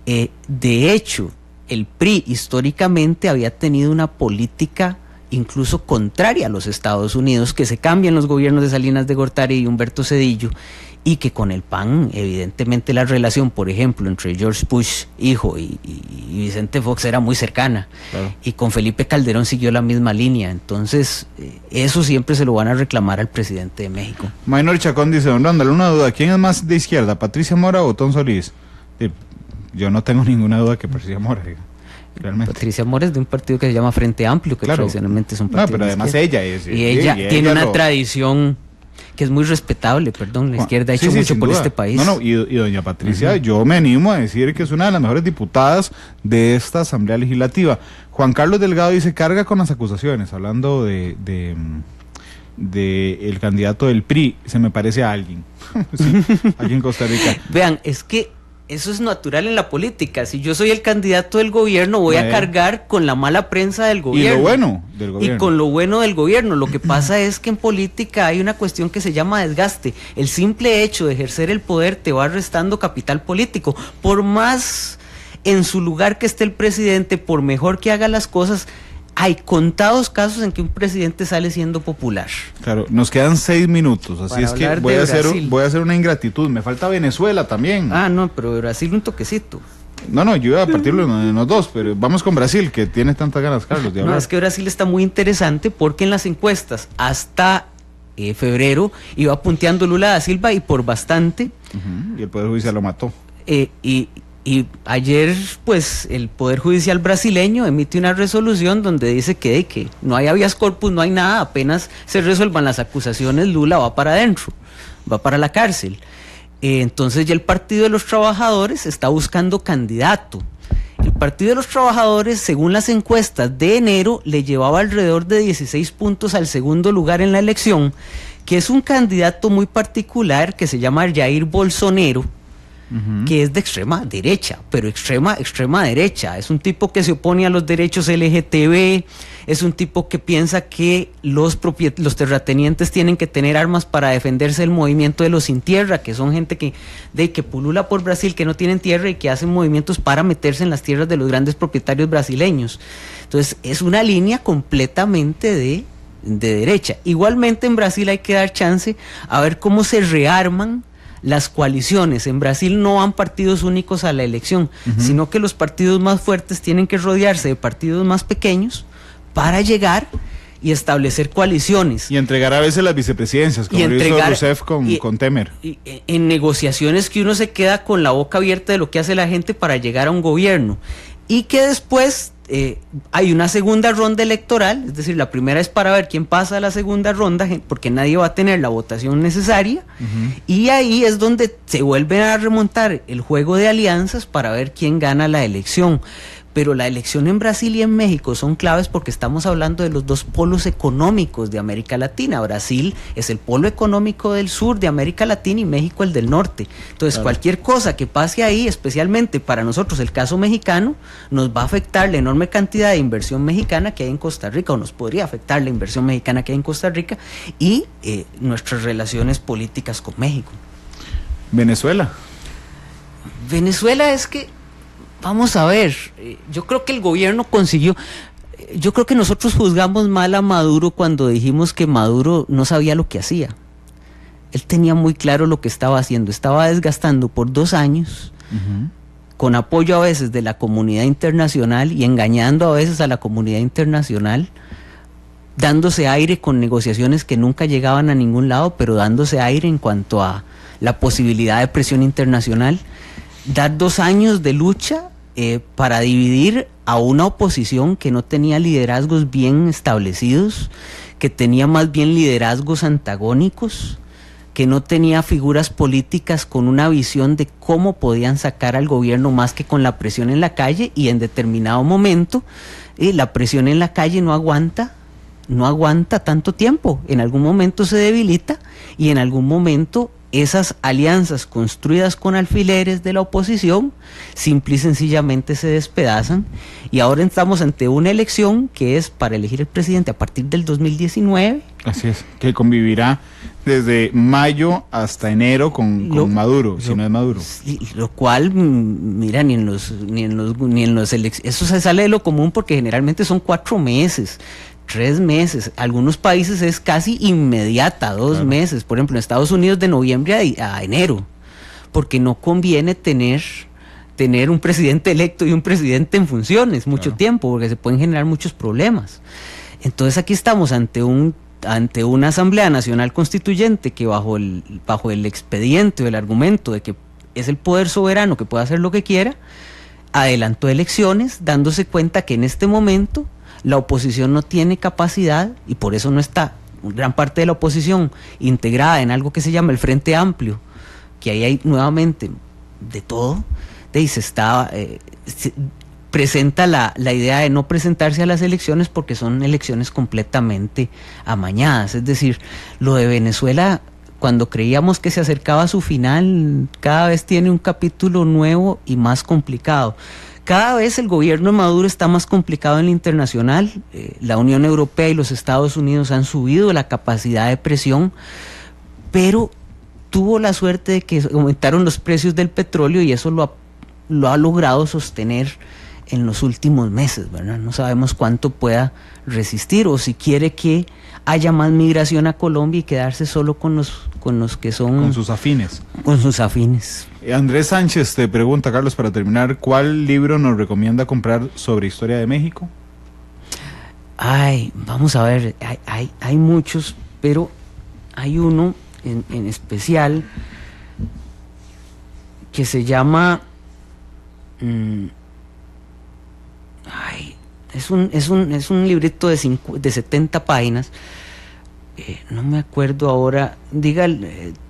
De hecho, el PRI históricamente había tenido una política incluso contraria a los Estados Unidos, que se cambian los gobiernos de Salinas de Gortari y Humberto Cedillo, y que con el PAN, evidentemente, la relación, por ejemplo, entre George Bush hijo y Vicente Fox era muy cercana. Claro. Y con Felipe Calderón siguió la misma línea. Entonces, eso siempre se lo van a reclamar al presidente de México. Maynor Chacón dice: don Randall, una duda, ¿quién es más de izquierda, Patricia Mora o Tom Solís? Yo no tengo ninguna duda que Patricia Mora, realmente. Patricia Mora es de un partido que se llama Frente Amplio, que tradicionalmente es un partido. No, pero además ella es. Y ella tiene una tradición que es muy respetable, la izquierda ha hecho mucho por este país. Y doña Patricia, yo me animo a decir que es una de las mejores diputadas de esta Asamblea Legislativa. Juan Carlos Delgado dice: carga con las acusaciones, hablando de el candidato del PRI, se me parece a alguien, aquí en Costa Rica. Vean, es que eso es natural en la política. Si yo soy el candidato del gobierno, voy a cargar con la mala prensa del gobierno. Y lo bueno del gobierno. Y con lo bueno del gobierno. Lo que pasa es que en política hay una cuestión que se llama desgaste. El simple hecho de ejercer el poder te va restando capital político. Por más en su lugar que esté el presidente, por mejor que haga las cosas, hay contados casos en que un presidente sale siendo popular. Claro, nos quedan 6 minutos, así es que voy a hacer una ingratitud. Me falta Venezuela también. No, pero Brasil un toquecito. No, yo iba a partirlo en los 2, pero vamos con Brasil, que tiene tantas ganas, Carlos, de hablar. No, es que Brasil está muy interesante porque en las encuestas hasta febrero iba punteando Lula da Silva, y por bastante. Y el Poder Judicial lo mató. Y ayer, pues, el Poder Judicial brasileño emite una resolución donde dice que no hay habeas corpus, no hay nada, apenas se resuelvan las acusaciones, Lula va para adentro, va para la cárcel. Entonces ya el Partido de los Trabajadores está buscando candidato. El Partido de los Trabajadores, según las encuestas de enero, le llevaba alrededor de 16 puntos al segundo lugar en la elección, que es un candidato muy particular que se llama Jair Bolsonaro, que es de extrema derecha, pero extrema derecha. Es un tipo que se opone a los derechos LGTB, es un tipo que piensa que los terratenientes tienen que tener armas para defenderse del movimiento de los sin tierra, que son gente que pulula por Brasil, que no tienen tierra y que hacen movimientos para meterse en las tierras de los grandes propietarios brasileños. Entonces es una línea completamente de derecha. Igualmente en Brasil hay que dar chance a ver cómo se rearman las coaliciones. En Brasil no van partidos únicos a la elección, sino que los partidos más fuertes tienen que rodearse de partidos más pequeños para llegar y establecer coaliciones. Y entregar a veces las vicepresidencias, como lo hizo Rousseff con Temer. En negociaciones que uno se queda con la boca abierta de lo que hace la gente para llegar a un gobierno. Y que después hay una segunda ronda electoral, es decir, la primera es para ver quién pasa a la segunda ronda, porque nadie va a tener la votación necesaria, y ahí es donde se vuelve a remontar el juego de alianzas para ver quién gana la elección. Pero la elección en Brasil y en México son claves porque estamos hablando de los dos polos económicos de América Latina. Brasil es el polo económico del sur de América Latina y México el del norte. Entonces, cualquier cosa que pase ahí, especialmente para nosotros el caso mexicano, nos va a afectar la enorme cantidad de inversión mexicana que hay en Costa Rica, o nos podría afectar la inversión mexicana que hay en Costa Rica y nuestras relaciones políticas con México. Venezuela es que, vamos a ver, yo creo que el gobierno consiguió, yo creo que nosotros juzgamos mal a Maduro cuando dijimos que Maduro no sabía lo que hacía. Él tenía muy claro lo que estaba haciendo, estaba desgastando por 2 años, con apoyo a veces de la comunidad internacional y engañando a veces a la comunidad internacional, dándose aire con negociaciones que nunca llegaban a ningún lado, pero dándose aire en cuanto a la posibilidad de presión internacional. Dar 2 años de lucha para dividir a una oposición que no tenía liderazgos bien establecidos, que tenía más bien liderazgos antagónicos, que no tenía figuras políticas con una visión de cómo podían sacar al gobierno más que con la presión en la calle, y en determinado momento la presión en la calle no aguanta tanto tiempo, en algún momento se debilita y en algún momento esas alianzas construidas con alfileres de la oposición simple y sencillamente se despedazan, y ahora estamos ante una elección que es para elegir el presidente a partir del 2019. Así es, que convivirá desde mayo hasta enero con Maduro, si no es Maduro. Lo cual, mira, eso se sale de lo común, porque generalmente son 4 meses. 3 meses, algunos países es casi inmediata, 2 meses, por ejemplo en Estados Unidos de noviembre a enero, porque no conviene tener un presidente electo y un presidente en funciones mucho tiempo, porque se pueden generar muchos problemas. Entonces aquí estamos ante una Asamblea Nacional Constituyente que bajo el expediente o el argumento de que es el poder soberano que puede hacer lo que quiera, adelantó elecciones dándose cuenta que en este momento la oposición no tiene capacidad, y por eso no está gran parte de la oposición integrada en algo que se llama el Frente Amplio, que ahí hay nuevamente de todo, presenta la idea de no presentarse a las elecciones porque son elecciones completamente amañadas. Es decir, lo de Venezuela, cuando creíamos que se acercaba a su final, cada vez tiene un capítulo nuevo y más complicado. Cada vez el gobierno de Maduro está más complicado en lo internacional. La Unión Europea y los Estados Unidos han subido la capacidad de presión, pero tuvo la suerte de que aumentaron los precios del petróleo y eso lo ha logrado sostener en los últimos meses, ¿verdad? No sabemos cuánto pueda resistir, o si quiere que haya más migración a Colombia y quedarse solo con los que son... Con sus afines. Con sus afines. Andrés Sánchez te pregunta, Carlos, para terminar, ¿cuál libro nos recomienda comprar sobre historia de México? Vamos a ver, hay muchos, pero hay uno en especial que se llama... Es un librito de 70 páginas. No me acuerdo ahora.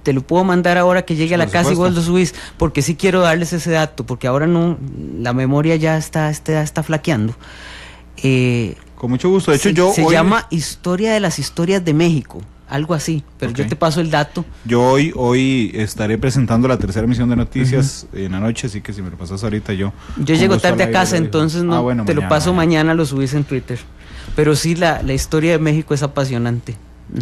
Te lo puedo mandar ahora que llegue a la casa, igual lo subís, porque sí quiero darles ese dato, porque ahora no, la memoria ya está flaqueando. Con mucho gusto. De hecho, se llama Historia de las Historias de México. algo así, pero Okay. yo te paso el dato. Yo hoy estaré presentando la tercera emisión de noticias en la noche, así que si me lo pasas ahorita yo Llego gusto tarde al a casa, aire, entonces no bueno, te lo paso mañana, lo subís en Twitter. Pero sí, la historia de México es apasionante.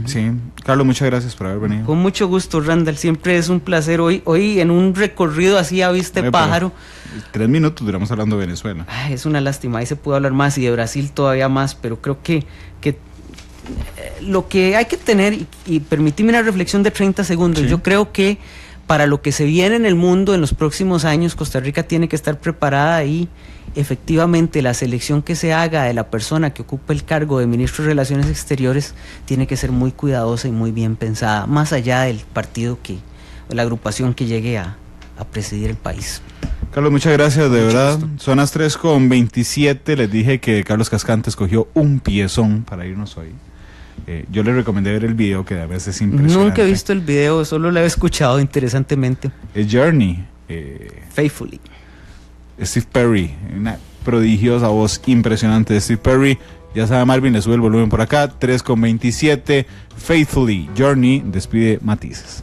Sí, Carlos, muchas gracias por haber venido. Con mucho gusto, Randall, siempre es un placer. Hoy en un recorrido así a vista de pájaro. 3 minutos duramos hablando de Venezuela. Ay, es una lástima, ahí se pudo hablar más y de Brasil todavía más, pero creo que lo que hay que tener, y permitime una reflexión de 30 segundos, Sí. yo creo que para lo que se viene en el mundo en los próximos años, Costa Rica tiene que estar preparada y efectivamente la selección que se haga de la persona que ocupa el cargo de ministro de Relaciones Exteriores tiene que ser muy cuidadosa y muy bien pensada, más allá del partido o la agrupación que llegue a presidir el país. Carlos, muchas gracias, de Mucho verdad. gusto. Son las 3:27. Les dije que Carlos Cascante escogió un piezón para irnos hoy. Yo le recomendé ver el video, que a veces es impresionante. Nunca he visto el video, solo lo he escuchado interesantemente. Es Journey. Faithfully. Steve Perry, una prodigiosa voz impresionante de Steve Perry. Ya sabe, Marvin, le sube el volumen por acá. 3:27. Faithfully, Journey, despide Matices.